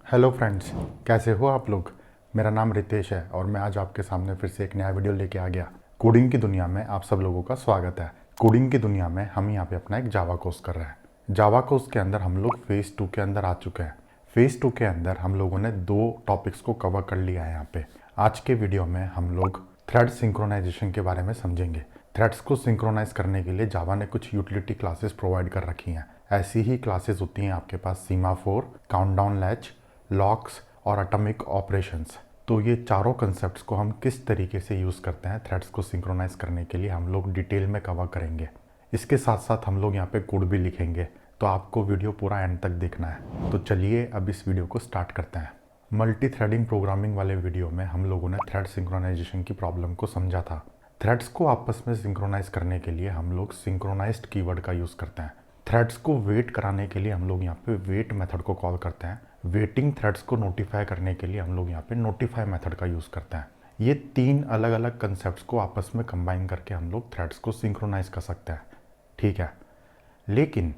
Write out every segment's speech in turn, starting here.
Hello friends, कैसे हो आप लोग। मेरा नाम रितेश है और मैं आज आपके सामने फिर से एक नया वीडियो लेके आ गया। कोडिंग की दुनिया में आप सब लोगों का स्वागत है। कोडिंग की दुनिया में हम यहाँ पे अपना एक जावा कोर्स कर रहे हैं। जावा कोर्स के अंदर हम लोग फेज़ 2 के अंदर आ चुके हैं। फेज़ 2 के अंदर हम लोगों ने 2 टॉपिक्स को कवर कर लिया है यहाँ पे। आज के वीडियो में हम लोग थ्रेड सिंक्रोनाइजेशन के बारे में समझेंगे। थ्रेड्स को सिंक्रोनाइज करने के लिए जावा ने कुछ यूटिलिटी क्लासेस प्रोवाइड कर रखी हैं। ऐसी ही क्लासेस होती हैं आपके पास सीमाफोर, काउंटडाउन लैच, लॉक्स और एटॉमिक ऑपरेशंस। तो ये चारों कंसेप्ट्स को हम किस तरीके से यूज़ करते हैं थ्रेड्स को सिंक्रोनाइज करने के लिए हम लोग डिटेल में कवर करेंगे। इसके साथ साथ हम लोग यहाँ पे कोड भी लिखेंगे, तो आपको वीडियो पूरा एंड तक देखना है। तो चलिए अब इस वीडियो को स्टार्ट करते हैं। मल्टी थ्रेडिंग प्रोग्रामिंग वाले वीडियो में हम लोगों ने थ्रेड सिंक्रोनाइजेशन की प्रॉब्लम को समझा था। थ्रेड्स को आपस में सिंक्रोनाइज करने के लिए हम लोग सिंक्रोनाइज्ड कीवर्ड का यूज़ करते हैं। थ्रेड्स को वेट कराने के लिए हम लोग यहाँ पे वेट मेथड को कॉल करते हैं। वेटिंग थ्रेड्स को नोटिफाई करने के लिए हम लोग यहाँ पे नोटिफाई मेथड का यूज़ करते हैं। ये 3 अलग अलग कंसेप्ट्स को आपस में कंबाइन करके हम लोग थ्रेड्स को सिंक्रोनाइज कर सकते हैं, ठीक है। लेकिन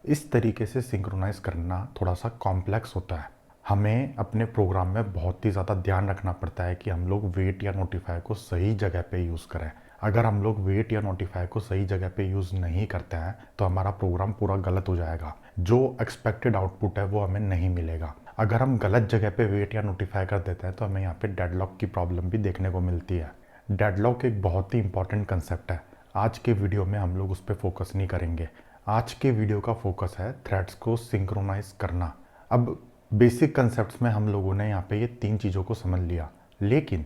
इस तरीके से सिंक्रोनाइज करना थोड़ा सा कॉम्प्लेक्स होता है। हमें अपने प्रोग्राम में बहुत ही ज़्यादा ध्यान रखना पड़ता है कि हम लोग वेट या नोटिफाई को सही जगह पे यूज़ करें। अगर हम लोग वेट या नोटिफाई को सही जगह पे यूज़ नहीं करते हैं तो हमारा प्रोग्राम पूरा गलत हो जाएगा। जो एक्सपेक्टेड आउटपुट है वो हमें नहीं मिलेगा। अगर हम गलत जगह पे वेट या नोटिफाई कर देते हैं तो हमें यहाँ पे डेडलॉक की प्रॉब्लम भी देखने को मिलती है। डेडलॉक एक बहुत ही इंपॉर्टेंट कंसेप्ट है। आज के वीडियो में हम लोग उस पर फोकस नहीं करेंगे। आज के वीडियो का फोकस है थ्रेड्स को सिंक्रोनाइज करना। अब बेसिक कंसेप्ट्स में हम लोगों ने यहाँ पे ये 3 चीज़ों को समझ लिया, लेकिन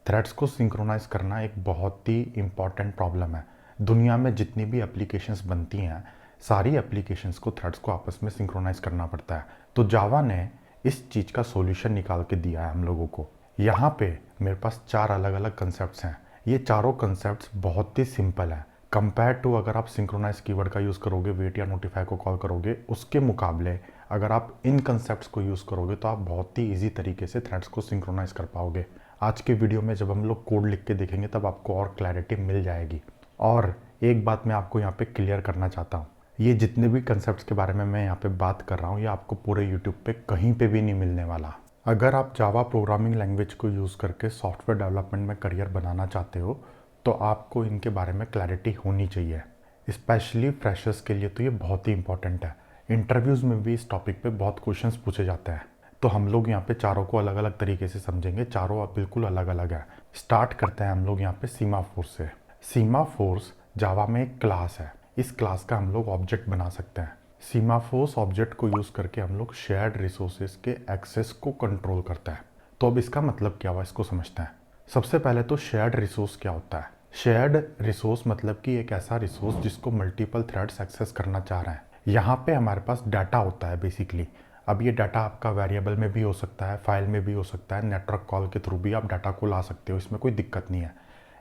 थ्रेड्स को सिंक्रोनाइज करना एक बहुत ही इम्पॉर्टेंट प्रॉब्लम है। दुनिया में जितनी भी एप्लीकेशंस बनती हैं, सारी एप्लीकेशंस को थ्रेड्स को आपस में सिंक्रोनाइज करना पड़ता है। तो जावा ने इस चीज़ का सॉल्यूशन निकाल के दिया है हम लोगों को। यहाँ पे मेरे पास 4 अलग अलग कंसेप्ट्स हैं। ये चारों कंसेप्ट्स बहुत ही सिंपल है कंपेयर टू अगर आप सिंक्रोनाइज कीवर्ड का यूज़ करोगे, वेट या नोटिफाई को कॉल करोगे, उसके मुकाबले अगर आप इन कंसेप्ट्स को यूज़ करोगे तो आप बहुत ही ईजी तरीके से थ्रेड्स को सिंक्रोनाइज कर पाओगे। आज के वीडियो में जब हम लोग कोड लिख के देखेंगे तब आपको और क्लैरिटी मिल जाएगी। और एक बात मैं आपको यहाँ पे क्लियर करना चाहता हूँ, ये जितने भी कंसेप्ट्स के बारे में मैं यहाँ पे बात कर रहा हूँ ये आपको पूरे यूट्यूब पे कहीं पे भी नहीं मिलने वाला। अगर आप जावा प्रोग्रामिंग लैंग्वेज को यूज़ करके सॉफ्टवेयर डेवलपमेंट में करियर बनाना चाहते हो तो आपको इनके बारे में क्लैरिटी होनी चाहिए। स्पेशली फ्रेशर्स के लिए तो ये बहुत ही इंपॉर्टेंट है। इंटरव्यूज़ में भी इस टॉपिक पे बहुत क्वेश्चंस पूछे जाते हैं। तो हम लोग यहाँ पे चारों को अलग अलग तरीके से समझेंगे। चारों बिल्कुल अलग अलग है। स्टार्ट करते हैं हम लोग यहाँ पे सीमाफोर से। सीमाफोर्स जावा में एक क्लास है। इस क्लास का हम लोग ऑब्जेक्ट बना सकते हैं। सीमाफोर्स ऑब्जेक्ट को यूज़ करके हम लोग शेयर्ड रिसोर्सेज के एक्सेस को कंट्रोल करते हैं। तो अब इसका मतलब क्या हुआ, इसको समझते हैं। सबसे पहले तो शेयर्ड रिसोर्स क्या होता है। शेयर्ड रिसोर्स मतलब कि एक ऐसा रिसोर्स जिसको मल्टीपल थ्रेड्स एक्सेस करना चाह रहे हैं। यहाँ पे हमारे पास डाटा होता है बेसिकली। अब ये डाटा आपका वेरिएबल में भी हो सकता है, फाइल में भी हो सकता है, नेटवर्क कॉल के थ्रू भी आप डाटा को ला सकते हो, इसमें कोई दिक्कत नहीं है।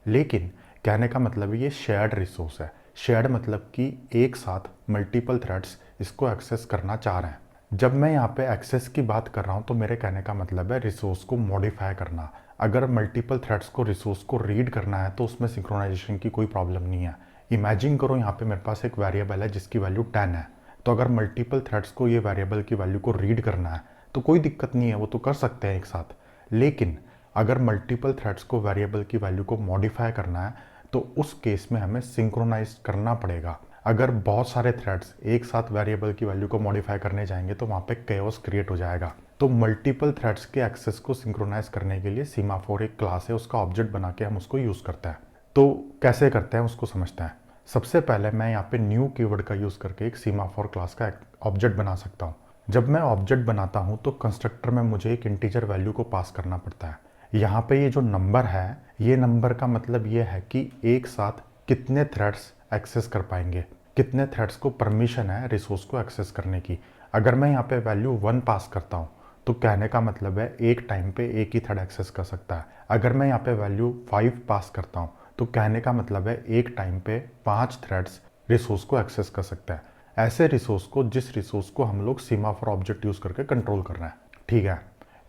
लेकिन कहने का मतलब ये शेयर्ड रिसोर्स है। शेयर्ड मतलब कि एक साथ मल्टीपल थ्रेड्स इसको एक्सेस करना चाह रहे हैं। जब मैं यहाँ पे एक्सेस की बात कर रहा हूँ तो मेरे कहने का मतलब है रिसोर्स को मॉडिफाई करना। अगर मल्टीपल थ्रेड्स को रिसोर्स को रीड करना है तो उसमें सिंक्रोनाइजेशन की कोई प्रॉब्लम नहीं है। इमेजिन करो यहाँ पे मेरे पास एक वेरिएबल है जिसकी वैल्यू 10 है। तो अगर मल्टीपल थ्रेड्स को ये वेरिएबल की वैल्यू को रीड करना है तो कोई दिक्कत नहीं है, वो तो कर सकते हैं एक साथ। लेकिन अगर मल्टीपल थ्रेड्स को वेरिएबल की वैल्यू को मॉडिफाई करना है तो उस केस में हमें सिंक्रोनाइज करना पड़ेगा। अगर बहुत सारे थ्रेड्स एक साथ वेरिएबल की वैल्यू को मॉडिफाई करने जाएंगे तो वहाँ पे केओस क्रिएट हो जाएगा। तो मल्टीपल थ्रेड्स के एक्सेस को सिंक्रोनाइज करने के लिए सीमाफोर एक क्लास है, उसका ऑब्जेक्ट बना के हम उसको यूज़ करते हैं। तो कैसे करते हैं उसको समझते हैं। सबसे पहले मैं यहाँ पे न्यू कीवर्ड का यूज़ करके एक सीमाफोर क्लास का ऑब्जेक्ट बना सकता हूँ। जब मैं ऑब्जेक्ट बनाता हूँ तो कंस्ट्रक्टर में मुझे एक इंटीजर वैल्यू को पास करना पड़ता है। यहाँ पे ये जो नंबर है, ये नंबर का मतलब ये है कि एक साथ कितने थ्रेड्स एक्सेस कर पाएंगे, कितने थ्रेड्स को परमिशन है रिसोर्स को एक्सेस करने की। अगर मैं यहाँ पे वैल्यू 1 पास करता हूँ तो कहने का मतलब है एक टाइम पे एक ही थ्रेड एक्सेस कर सकता है। अगर मैं यहाँ पे वैल्यू 5 पास करता हूँ तो कहने का मतलब है एक टाइम पे 5 थ्रेड्स रिसोर्स को एक्सेस कर सकते हैं। ऐसे रिसोर्स को, जिस रिसोर्स को हम लोग सीमाफोर ऑब्जेक्ट यूज़ करके कंट्रोल कर रहे हैं, ठीक है।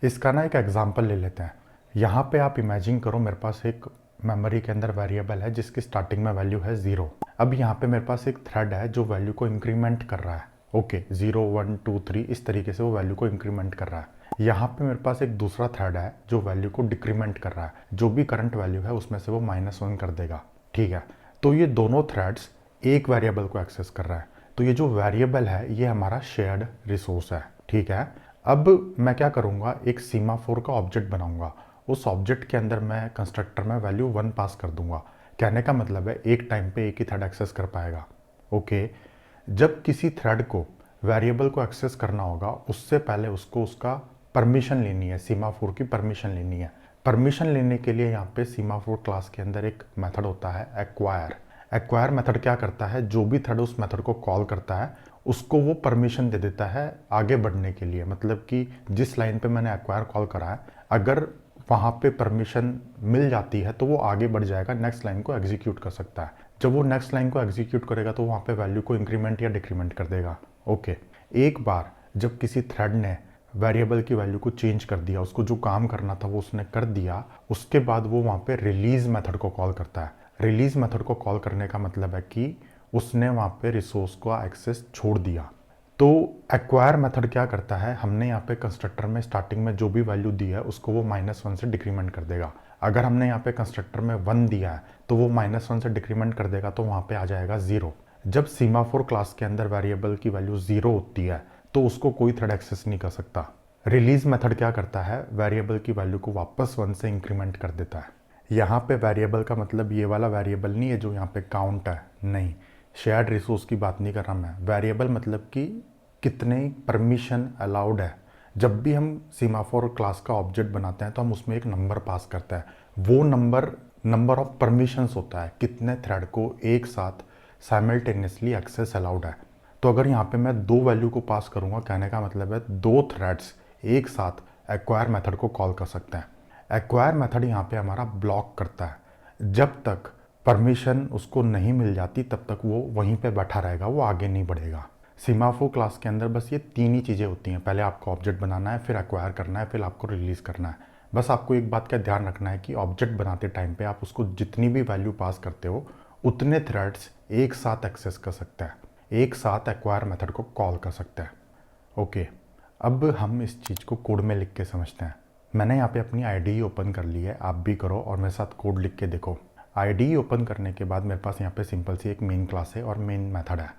इसका ना एक एग्जाम्पल ले लेते हैं। यहाँ पे आप इमेजिन करो मेरे पास एक मेमोरी के अंदर वेरिएबल है जिसकी स्टार्टिंग में वैल्यू है 0। अब यहाँ पे मेरे पास एक थ्रेड है जो वैल्यू को इंक्रीमेंट कर रहा है। ओके, 0 1 2 3 इस तरीके से वो वैल्यू को इंक्रीमेंट कर रहा है। यहाँ पे मेरे पास एक दूसरा थ्रेड है जो वैल्यू को डिक्रीमेंट कर रहा है, जो भी करंट वैल्यू है उसमें से वो -1 कर देगा। ठीक है, तो ये दोनों थ्रेड्स एक वेरिएबल को एक्सेस कर रहा है। तो ये जो वेरिएबल है ये हमारा शेयर्ड रिसोर्स है। ठीक है, अब मैं क्या करूँगा, एक सीमाफोर का ऑब्जेक्ट बनाऊंगा। उस ऑब्जेक्ट के अंदर मैं कंस्ट्रक्टर में वैल्यू 1 पास कर दूंगा। कहने का मतलब है एक टाइम पे एक ही थ्रेड एक्सेस कर पाएगा। ओके, जब किसी थ्रेड को वेरिएबल को एक्सेस करना होगा उससे पहले उसको उसका परमिशन लेनी है, सीमाफोर की परमिशन लेनी है। परमिशन लेने के लिए यहाँ पे सीमाफोर क्लास के अंदर एक मेथड होता है एक्वायर। एक्वायर मेथड क्या करता है, जो भी थ्रेड उस मेथड को कॉल करता है उसको वो परमिशन दे देता है आगे बढ़ने के लिए। मतलब कि जिस लाइन पे मैंने एक्वायर कॉल करा है, अगर वहाँ पे परमिशन मिल जाती है तो वो आगे बढ़ जाएगा, नेक्स्ट लाइन को एग्जीक्यूट कर सकता है। जब वो नेक्स्ट लाइन को एग्जीक्यूट करेगा तो वहाँ पे वैल्यू को इंक्रीमेंट या डिक्रीमेंट कर देगा। ओके, एक बार जब किसी थ्रेड ने वेरिएबल की वैल्यू को चेंज कर दिया, उसको जो काम करना था वो उसने कर दिया, उसके बाद वो वहाँ पे रिलीज मेथड को कॉल करता है। रिलीज मेथड को कॉल करने का मतलब है कि उसने वहाँ पे रिसोर्स को एक्सेस छोड़ दिया। तो एक्वायर मेथड क्या करता है, हमने यहाँ पे कंस्ट्रक्टर में स्टार्टिंग में जो भी वैल्यू दी है उसको वो -1 से डिक्रीमेंट कर देगा। अगर हमने यहाँ पे कंस्ट्रक्टर में 1 दिया है तो वो -1 से डिक्रीमेंट कर देगा, तो वहाँ पे आ जाएगा 0। जब सीमाफोर क्लास के अंदर वेरिएबल की वैल्यू 0 होती है तो उसको कोई थ्रेड एक्सेस नहीं कर सकता। रिलीज मेथड क्या करता है, वेरिएबल की वैल्यू को वापस 1 से इंक्रीमेंट कर देता है। यहाँ पे वेरिएबल का मतलब ये वाला वेरिएबल नहीं है जो यहाँ पे काउंट है, नहीं, शेयर्ड रिसोर्स की बात नहीं कर रहा मैं। वेरिएबल मतलब कि कितने परमिशन अलाउड है। जब भी हम सीमाफोर क्लास का ऑब्जेक्ट बनाते हैं तो हम उसमें एक नंबर पास करते हैं। वो नंबर ऑफ परमिशंस होता है, कितने थ्रेड को एक साथ साइमल्टेनियसली एक्सेस अलाउड है। तो अगर यहाँ पे मैं 2 वैल्यू को पास करूँगा, कहने का मतलब है 2 थ्रेड्स एक साथ एक्वायर मेथड को कॉल कर सकते हैं। एक्वायर मेथड यहाँ पे हमारा ब्लॉक करता है। जब तक परमिशन उसको नहीं मिल जाती तब तक वो वहीं पे बैठा रहेगा, वो आगे नहीं बढ़ेगा। सीमाफोर क्लास के अंदर बस ये 3 ही चीज़ें होती हैं, पहले आपको ऑब्जेक्ट बनाना है, फिर एक्वायर करना है, फिर आपको रिलीज़ करना है। बस आपको एक बात का ध्यान रखना है कि ऑब्जेक्ट बनाते टाइम पे आप उसको जितनी भी वैल्यू पास करते हो उतने थ्रेड्स एक साथ एक्सेस कर सकते हैं, एक साथ एक्वायर मेथड को कॉल कर सकते हैं। ओके, अब हम इस चीज़ को कोड में लिख के समझते हैं। मैंने यहाँ पे अपनी आईडी ओपन कर ली है, आप भी करो और मेरे साथ कोड लिख के देखो। आईडी ओपन करने के बाद मेरे पास यहाँ पे सिंपल सी एक मेन क्लास है और मेन मेथड है।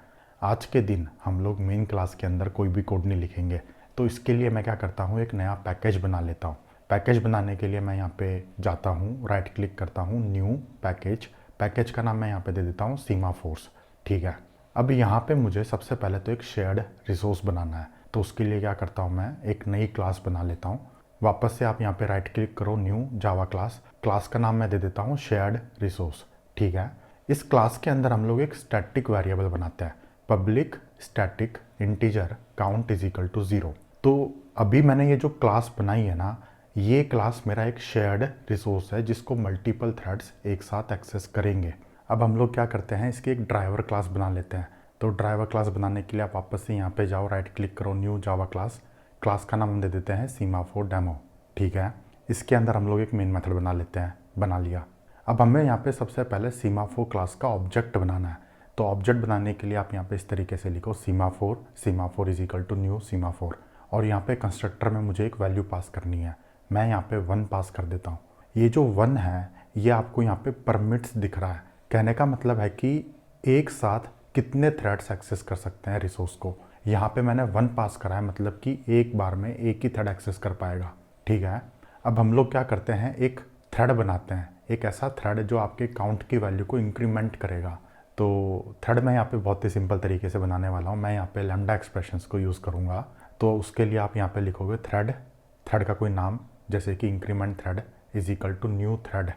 आज के दिन हम लोग मेन क्लास के अंदर कोई भी कोड नहीं लिखेंगे, तो इसके लिए मैं क्या करता हूँ, एक नया पैकेज बना लेता हूँ। पैकेज बनाने के लिए मैं यहाँ पे जाता हूँ, राइट क्लिक करता हूँ, न्यू पैकेज। पैकेज का नाम मैं यहाँ पे दे देता हूँ सीमाफोर्स। ठीक है, अब यहाँ पे मुझे सबसे पहले तो एक शेयर्ड रिसोर्स बनाना है, तो उसके लिए क्या करता हूँ, मैं एक नई क्लास बना लेता हूँ। वापस से आप यहाँ पे राइट क्लिक करो, न्यू जावा क्लास। क्लास का नाम मैं दे देता हूँ शेयर्ड रिसोर्स। ठीक है, इस क्लास के अंदर हम लोग एक स्टैटिक वेरिएबल बनाते हैं, public static integer count is equal to 0। तो अभी मैंने ये जो क्लास बनाई है ना, ये क्लास मेरा एक शेयर्ड रिसोर्स है जिसको मल्टीपल थ्रेड्स एक साथ एक्सेस करेंगे। अब हम लोग क्या करते हैं, इसकी एक ड्राइवर क्लास बना लेते हैं। तो ड्राइवर क्लास बनाने के लिए आप वापस से यहाँ पे जाओ, राइट क्लिक करो, न्यू जावा क्लास। क्लास का नाम हम दे देते हैं सीमाफोर डेमो। ठीक है, इसके अंदर हम लोग एक मेन मेथड बना लेते हैं, बना लिया। अब हमें यहाँ पे सबसे पहले सीमाफोर क्लास का ऑब्जेक्ट बनाना है। तो ऑब्जेक्ट बनाने के लिए आप यहाँ पे इस तरीके से लिखो, semaphore is equal to new semaphore. और यहाँ पे कंस्ट्रक्टर में मुझे एक वैल्यू पास करनी है, मैं यहाँ पे 1 पास कर देता हूँ। ये जो 1 है ये आपको यहाँ पे परमिट्स दिख रहा है, कहने का मतलब है कि एक साथ कितने थ्रेड्स एक्सेस कर सकते हैं रिसोर्स को। यहाँ पे मैंने 1 पास करा है, मतलब कि एक बार में एक ही थ्रेड एक्सेस कर पाएगा। ठीक है, अब हम लोग क्या करते हैं, एक थ्रेड बनाते हैं, एक ऐसा थ्रेड जो आपके काउंट की वैल्यू को इंक्रीमेंट करेगा। तो थ्रेड मैं यहाँ पे बहुत ही सिंपल तरीके से बनाने वाला हूँ, मैं यहाँ पे लैम्डा एक्सप्रेशंस को यूज़ करूँगा। तो उसके लिए आप यहाँ पे लिखोगे थ्रेड का कोई नाम, जैसे कि increment thread is equal to new thread.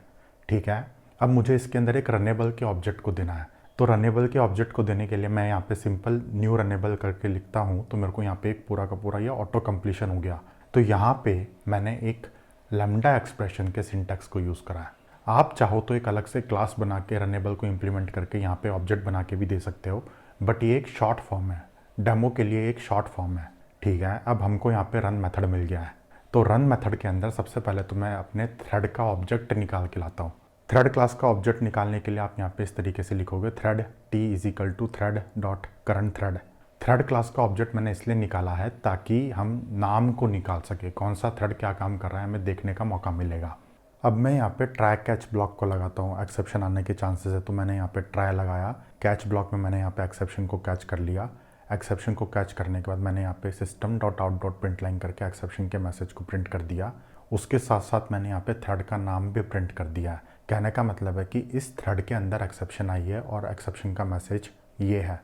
ठीक है, अब मुझे इसके अंदर एक रनेबल के ऑब्जेक्ट को देना है। तो रनेबल के ऑब्जेक्ट को देने के लिए मैं यहाँ पे सिंपल न्यू रनेबल करके लिखता हूँ, तो मेरे को यहाँ पे एक पूरा का पूरा ये ऑटो कंप्लीशन हो गया। तो यहाँ पे मैंने एक लैम्डा एक्सप्रेशन के सिंटैक्स को यूज़ करा है। आप चाहो तो एक अलग से क्लास बना के रनेबल को इम्प्लीमेंट करके यहाँ पे ऑब्जेक्ट बना के भी दे सकते हो, बट ये एक शॉर्ट फॉर्म है, डेमो के लिए एक शॉर्ट फॉर्म है। ठीक है, अब हमको यहाँ पे रन मेथड मिल गया है। तो रन मेथड के अंदर सबसे पहले तो मैं अपने थ्रेड का ऑब्जेक्ट निकाल के लाता हूँ। थ्रेड क्लास का ऑब्जेक्ट निकालने के लिए आप यहाँ पे इस तरीके से लिखोगे, thread T is equal to thread dot current thread. Thread class का ऑब्जेक्ट मैंने इसलिए निकाला है ताकि हम नाम को निकाल सके, कौन सा थ्रेड क्या काम कर रहा है हमें देखने का मौका मिलेगा। अब मैं यहाँ पे ट्राई कैच ब्लॉक को लगाता हूँ, एक्सेप्शन आने के चांसेस है तो मैंने यहाँ पे ट्राई लगाया, कैच ब्लॉक में मैंने यहाँ पे एक्सेप्शन को कैच कर लिया। एक्सेप्शन को कैच करने के बाद मैंने यहाँ पे system dot out dot print line करके एक्सेप्शन के मैसेज को प्रिंट कर दिया। उसके साथ साथ मैंने यहाँ पे थ्रेड का नाम भी प्रिंट कर दिया है। कहने का मतलब है कि इस थ्रेड के अंदर एक्सेप्शन आई है और एक्सेप्शन का मैसेज ये है,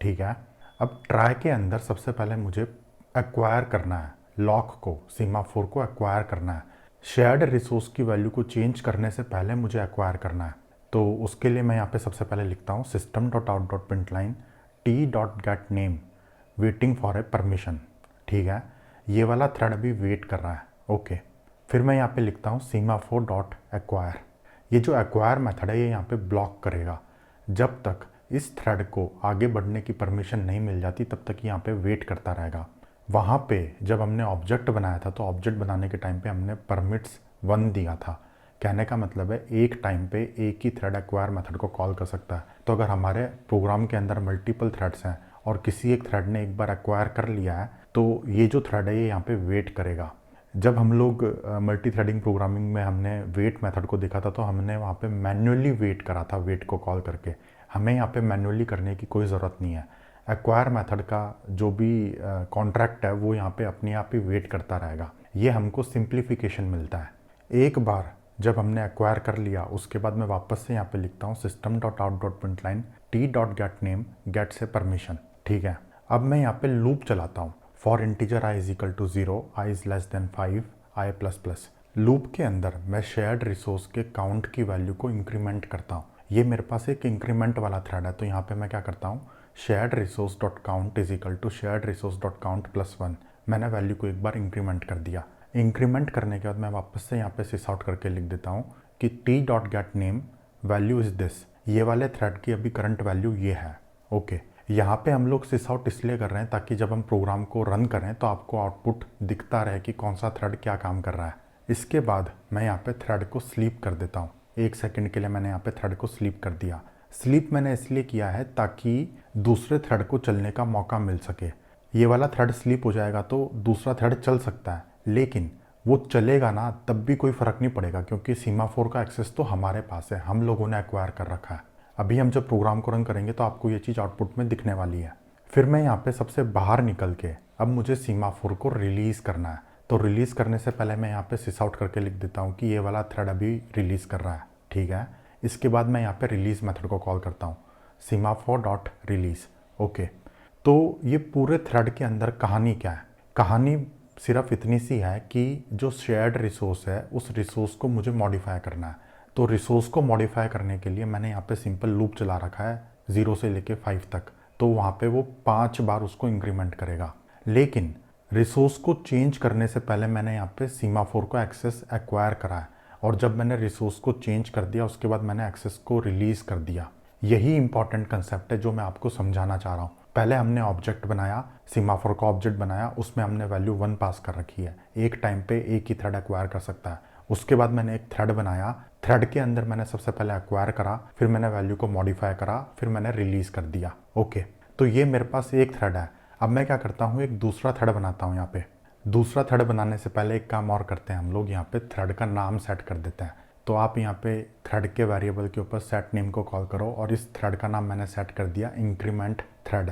ठीक है। अब ट्राई के अंदर सबसे पहले मुझे एक्वायर करना है लॉक को, सीमाफोर को एक्वायर करना है। शेयर्ड रिसोर्स की वैल्यू को चेंज करने से पहले मुझे एक्वायर करना है। तो उसके लिए मैं यहाँ पे सबसे पहले लिखता हूँ system dot out dot print line T dot get name waiting for a permission, ठीक है। ये वाला थ्रेड अभी वेट कर रहा है, ओके। फिर मैं यहाँ पे लिखता हूँ सीमाफोर डॉट एक्वायर। ये जो एक्वायर मेथड है ये यहाँ पे ब्लॉक करेगा। जब तक इस थ्रेड को आगे बढ़ने की परमिशन नहीं मिल जाती तब तक यहाँ पे वेट करता रहेगा। वहाँ पे जब हमने ऑब्जेक्ट बनाया था तो ऑब्जेक्ट बनाने के टाइम पे हमने परमिट्स 1 दिया था। कहने का मतलब है एक टाइम पे एक ही थ्रेड एक्वायर मेथड को कॉल कर सकता है। तो अगर हमारे प्रोग्राम के अंदर मल्टीपल थ्रेड्स हैं और किसी एक थ्रेड ने एक बार एक्वायर कर लिया है तो ये जो थ्रेड है ये यहाँ पे वेट करेगा। जब हम लोग मल्टी थ्रेडिंग प्रोग्रामिंग में हमने वेट मेथड को देखा था तो हमने वहाँ पे मैन्युअली वेट करा था, वेट को कॉल करके। हमें यहाँ पे मैन्युअली करने की कोई ज़रूरत नहीं है। एक्वायर मेथड का जो भी कॉन्ट्रैक्ट है वो यहाँ पे अपने आप ही वेट करता रहेगा। ये हमको सिंप्लीफिकेशन मिलता है। एक बार जब हमने एक्वायर कर लिया उसके बाद मैं वापस से यहाँ पे लिखता हूँ system dot out dot print line T dot get name get से परमिशन, ठीक है। अब मैं यहाँ पे लूप चलाता हूँ for integer I is equal to 0, I is less than 5, I plus plus. Loop के अंदर मैं शेयर्ड रिसोर्स के काउंट की वैल्यू को इंक्रीमेंट करता हूँ। ये मेरे पास एक इंक्रीमेंट वाला थ्रेड है तो यहाँ पे मैं क्या करता हूँ shared resource dot count is equal to shared resource dot count plus 1। मैंने वैल्यू को एक बार इंक्रीमेंट कर दिया। इंक्रीमेंट करने के बाद मैं वापस से यहाँ पे सिस आउट करके लिख देता हूँ कि T dot get name value is this. ये वाले थ्रेड की अभी करंट वैल्यू ये है, ओके। यहाँ पे हम लोग सिस आउट इसलिए कर रहे हैं ताकि जब हम प्रोग्राम को रन करें तो आपको आउटपुट दिखता रहे कि कौन सा थ्रेड क्या काम कर रहा है। इसके बाद मैं यहाँ पे थ्रेड को स्लीप कर देता हूँ। 1 सेकंड के लिए मैंने यहाँ पे थ्रेड को स्लीप कर दिया। स्लीप मैंने इसलिए किया है ताकि दूसरे थ्रेड को चलने का मौका मिल सके। ये वाला थ्रेड स्लीप हो जाएगा तो दूसरा थ्रेड चल सकता है, लेकिन वो चलेगा ना तब भी कोई फ़र्क नहीं पड़ेगा क्योंकि सीमाफोर का एक्सेस तो हमारे पास है, हम लोगों ने एक्वायर कर रखा है। अभी हम जब प्रोग्राम को रन करेंगे तो आपको ये चीज़ आउटपुट में दिखने वाली है। फिर मैं यहाँ पे सबसे बाहर निकल के अब मुझे सीमाफोर को रिलीज़ करना है। तो रिलीज़ करने से पहले मैं यहाँ पे सिस आउट करके लिख देता हूँ कि ये वाला थ्रेड अभी रिलीज़ कर रहा है, ठीक है। इसके बाद मैं यहाँ पे रिलीज़ मेथड को कॉल करता हूँ सीमाफोर डॉट रिलीज़, ओके। तो ये पूरे थ्रेड के अंदर कहानी क्या है? कहानी सिर्फ इतनी सी है कि जो शेयर्ड रिसोर्स है उस रिसोर्स को मुझे मॉडिफाई करना है। तो रिसोर्स को मॉडिफाई करने के लिए मैंने यहाँ पे सिंपल लूप चला रखा है 0 से लेके 5 तक। तो वहाँ पे वो 5 बार उसको इंक्रीमेंट करेगा। लेकिन रिसोर्स को चेंज करने से पहले मैंने यहाँ पे सीमाफोर को एक्सेस एक्वायर करा है और जब मैंने रिसोर्स को चेंज कर दिया उसके बाद मैंने एक्सेस को रिलीज़ कर दिया। यही इंपॉर्टेंट कंसेप्ट है जो मैं आपको समझाना चाह रहा हूँ। पहले हमने ऑब्जेक्ट बनाया, सीमाफोर का ऑब्जेक्ट बनाया, उसमें हमने वैल्यू 1 पास कर रखी है। एक टाइम पे एक ही थ्रेड एक्वायर कर सकता है। उसके बाद मैंने एक थ्रेड बनाया, थ्रेड के अंदर मैंने सबसे पहले एक्वायर करा, फिर मैंने वैल्यू को मॉडिफाई करा, फिर मैंने रिलीज़ कर दिया, ओके। तो ये मेरे पास एक थ्रेड है। अब मैं क्या करता हूँ एक दूसरा थ्रेड बनाता हूँ। यहाँ पे दूसरा थ्रेड बनाने से पहले एक काम और करते हैं हम लोग, यहाँ पे थ्रेड का नाम सेट कर देते हैं। तो आप यहाँ पे थ्रेड के वेरिएबल के ऊपर सेट नेम को कॉल करो और इस थ्रेड का नाम मैंने सेट कर दिया इंक्रीमेंट थ्रेड,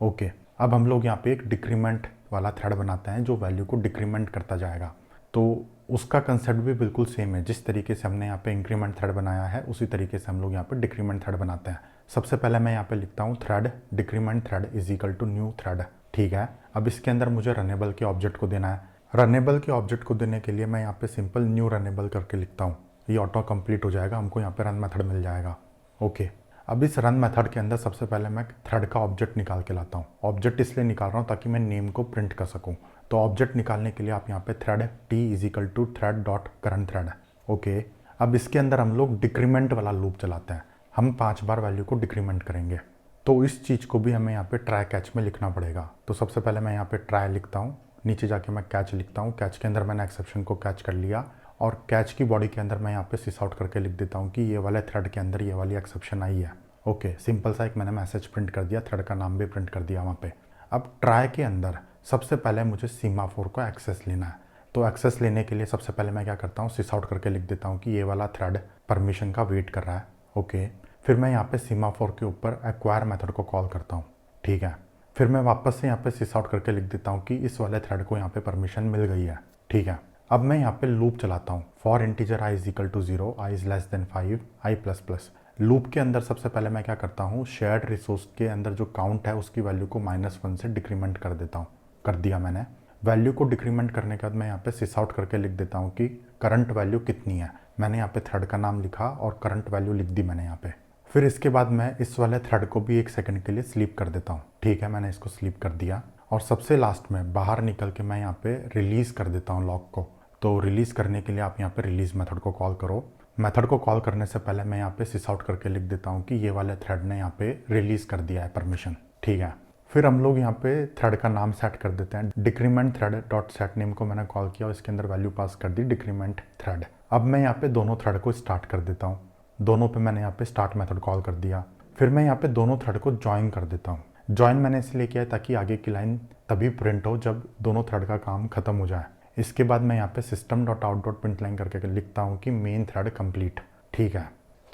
ओके। अब हम लोग यहाँ पे एक डिक्रीमेंट वाला थ्रेड बनाते हैं जो वैल्यू को डिक्रीमेंट करता जाएगा। तो उसका कंसेप्ट भी बिल्कुल सेम है। जिस तरीके से हमने यहाँ पे इंक्रीमेंट थ्रेड बनाया है उसी तरीके से हम लोग यहाँ पे डिक्रीमेंट थ्रेड बनाते हैं। सबसे पहले मैं यहाँ पे लिखता हूँ thread decrement thread is equal to new thread, ठीक है। अब इसके अंदर मुझे रनेबल के ऑब्जेक्ट को देना है। रनेबल के ऑब्जेक्ट को देने के लिए मैं यहाँ पे सिंपल न्यू रनेबल करके लिखता हूँ। ये ऑटो कंप्लीट हो जाएगा, हमको यहाँ पे रन मेथड मिल जाएगा, ओके। अब इस रन मेथड के अंदर सबसे पहले मैं थ्रेड का ऑब्जेक्ट निकाल के लाता हूँ। ऑब्जेक्ट इसलिए निकाल रहा हूँ ताकि मैं नेम को प्रिंट कर सकूँ। तो ऑब्जेक्ट निकालने के लिए आप यहाँ पे thread T is equal to thread dot current thread, okay. अब इसके अंदर हम लोग डिक्रीमेंट वाला लूप चलाते हैं। हम 5 बार वैल्यू को डिक्रीमेंट करेंगे। तो इस चीज़ को भी हमें यहाँ पे ट्राई कैच में लिखना पड़ेगा। तो सबसे पहले मैं यहाँ पे ट्राई लिखता हूँ, नीचे जाके मैं कैच लिखता हूँ। कैच के अंदर मैंने एक्सेप्शन को कैच कर लिया और कैच की बॉडी के अंदर मैं यहाँ पे सिस आउट करके लिख देता हूँ कि ये वाले थ्रेड के अंदर ये वाली एक्सेप्शन आई है, ओके। सिंपल सा एक मैंने मैसेज प्रिंट कर दिया, थ्रेड का नाम भी प्रिंट कर दिया वहाँ पे। अब ट्राई के अंदर सबसे पहले मुझे सीमाफोर को एक्सेस लेना है। तो एक्सेस लेने के लिए सबसे पहले मैं क्या करता हूँ, सिस आउट करके लिख देता हूँ कि ये वाला थ्रेड परमिशन का वेट कर रहा है। ओके, फिर मैं यहाँ पे सीमाफोर के ऊपर एक्वायर मेथड को कॉल करता हूँ। ठीक है, फिर मैं वापस से यहाँ पे सिस आउट करके लिख देता हूँ कि इस वाले थ्रेड को यहाँ पे परमिशन मिल गई है। ठीक है, अब मैं यहाँ पे लूप चलाता हूँ, for integer i is equal to 0, i is less than 5, i plus plus. Loop के अंदर सबसे पहले मैं क्या करता हूँ, शेयर्ड रिसोर्स के अंदर जो काउंट है उसकी वैल्यू को -1 से डिक्रीमेंट कर देता हूँ। कर दिया मैंने। वैल्यू को डिक्रीमेंट करने के बाद मैं यहाँ पे सिस आउट करके लिख देता हूँ कि करंट वैल्यू कितनी है। मैंने यहाँ पे थ्रेड का नाम लिखा और करंट वैल्यू लिख दी मैंने यहाँ पे। फिर इसके बाद मैं इस वाले थ्रेड को भी 1 सेकंड के लिए स्लीप कर देता हूँ। ठीक है, मैंने इसको स्लीप कर दिया और सबसे लास्ट में बाहर निकल के मैं यहाँ पे रिलीज़ कर देता हूँ लॉक को। तो रिलीज़ करने के लिए आप यहाँ पे रिलीज़ मेथड को कॉल करो। मेथड को कॉल करने से पहले मैं यहाँ पे सिस आउट करके लिख देता हूँ कि ये वाले थ्रेड ने यहाँ पे रिलीज़ कर दिया है परमिशन। ठीक है, फिर हम लोग यहाँ पे थ्रेड का नाम सेट कर देते हैं। Decrement thread dot set name को मैंने कॉल किया और इसके अंदर वैल्यू पास कर दी डिक्रीमेंट थ्रेड। अब मैं यहाँ पे दोनों थ्रेड को स्टार्ट कर देता हूँ। दोनों पे मैंने यहाँ पे स्टार्ट मेथड कॉल कर दिया। फिर मैं यहाँ पे दोनों थ्रेड को ज्वाइन कर देता हूँ। ज्वाइन मैंने इसलिए किया है ताकि आगे की लाइन तभी प्रिंट हो जब दोनों थ्रेड का काम खत्म हो जाए। इसके बाद मैं यहाँ पे system dot out dot print line करके लिखता हूँ कि मेन थ्रेड कंप्लीट। ठीक है,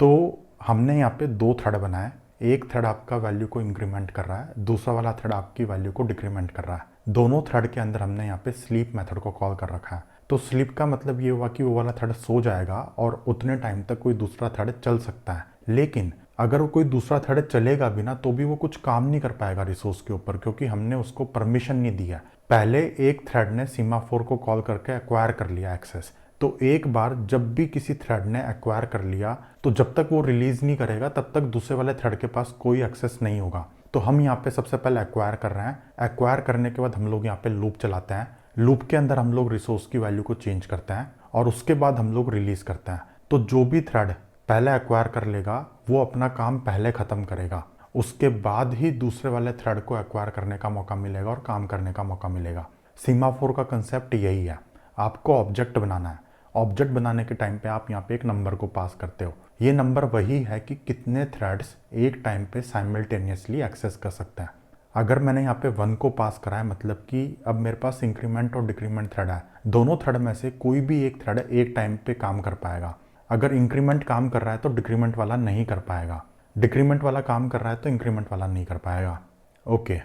तो हमने यहाँ पे 2 थ्रेड बनाए। एक थ्रेड आपका वैल्यू को इंक्रीमेंट कर रहा है, दूसरा वाला थ्रेड आपकी वैल्यू को डिक्रीमेंट कर रहा है। दोनों थ्रेड के अंदर हमने यहाँ पे स्लीप मेथड को कॉल कर रखा है। तो स्लीप का मतलब ये हुआ कि वो वाला थ्रेड सो जाएगा और उतने टाइम तक कोई दूसरा थ्रेड चल सकता है। लेकिन अगर वो कोई दूसरा थ्रेड चलेगा भी ना तो भी वो कुछ काम नहीं कर पाएगा रिसोर्स के ऊपर, क्योंकि हमने उसको परमिशन नहीं दिया। पहले एक थ्रेड ने सीमाफोर को कॉल करके एक्वायर कर लिया एक्सेस। तो एक बार जब भी किसी थ्रेड ने एक्वायर कर लिया तो जब तक वो रिलीज नहीं करेगा तब तक दूसरे वाले थ्रेड के पास कोई एक्सेस नहीं होगा। तो हम यहाँ पे सबसे पहले एक्वायर कर रहे हैं। एक्वायर करने के बाद हम लोग यहाँ पे लूप चलाते हैं। लूप के अंदर हम लोग रिसोर्स की वैल्यू को चेंज करते हैं और उसके बाद हम लोग रिलीज करते हैं। तो जो भी थ्रेड पहले एक्वायर कर लेगा वो अपना काम पहले ख़त्म करेगा, उसके बाद ही दूसरे वाले थ्रेड को एक्वायर करने का मौका मिलेगा और काम करने का मौका मिलेगा। सीमाफोर का कंसेप्ट यही है। आपको ऑब्जेक्ट बनाना है। ऑब्जेक्ट बनाने के टाइम पे आप यहाँ पे एक नंबर को पास करते हो। ये नंबर वही है कि कितने थ्रेड्स एक टाइम पे साइमल्टेनियसली एक्सेस कर सकते हैं। अगर मैंने यहाँ पे 1 को पास करा है मतलब कि अब मेरे पास इंक्रीमेंट और डिक्रीमेंट थ्रेड है। दोनों थ्रेड में से कोई भी एक थ्रेड एक टाइम पे काम कर पाएगा। अगर इंक्रीमेंट काम कर रहा है तो डिक्रीमेंट वाला नहीं कर पाएगा, डिक्रीमेंट वाला काम कर रहा है तो इंक्रीमेंट वाला नहीं कर पाएगा। ओके,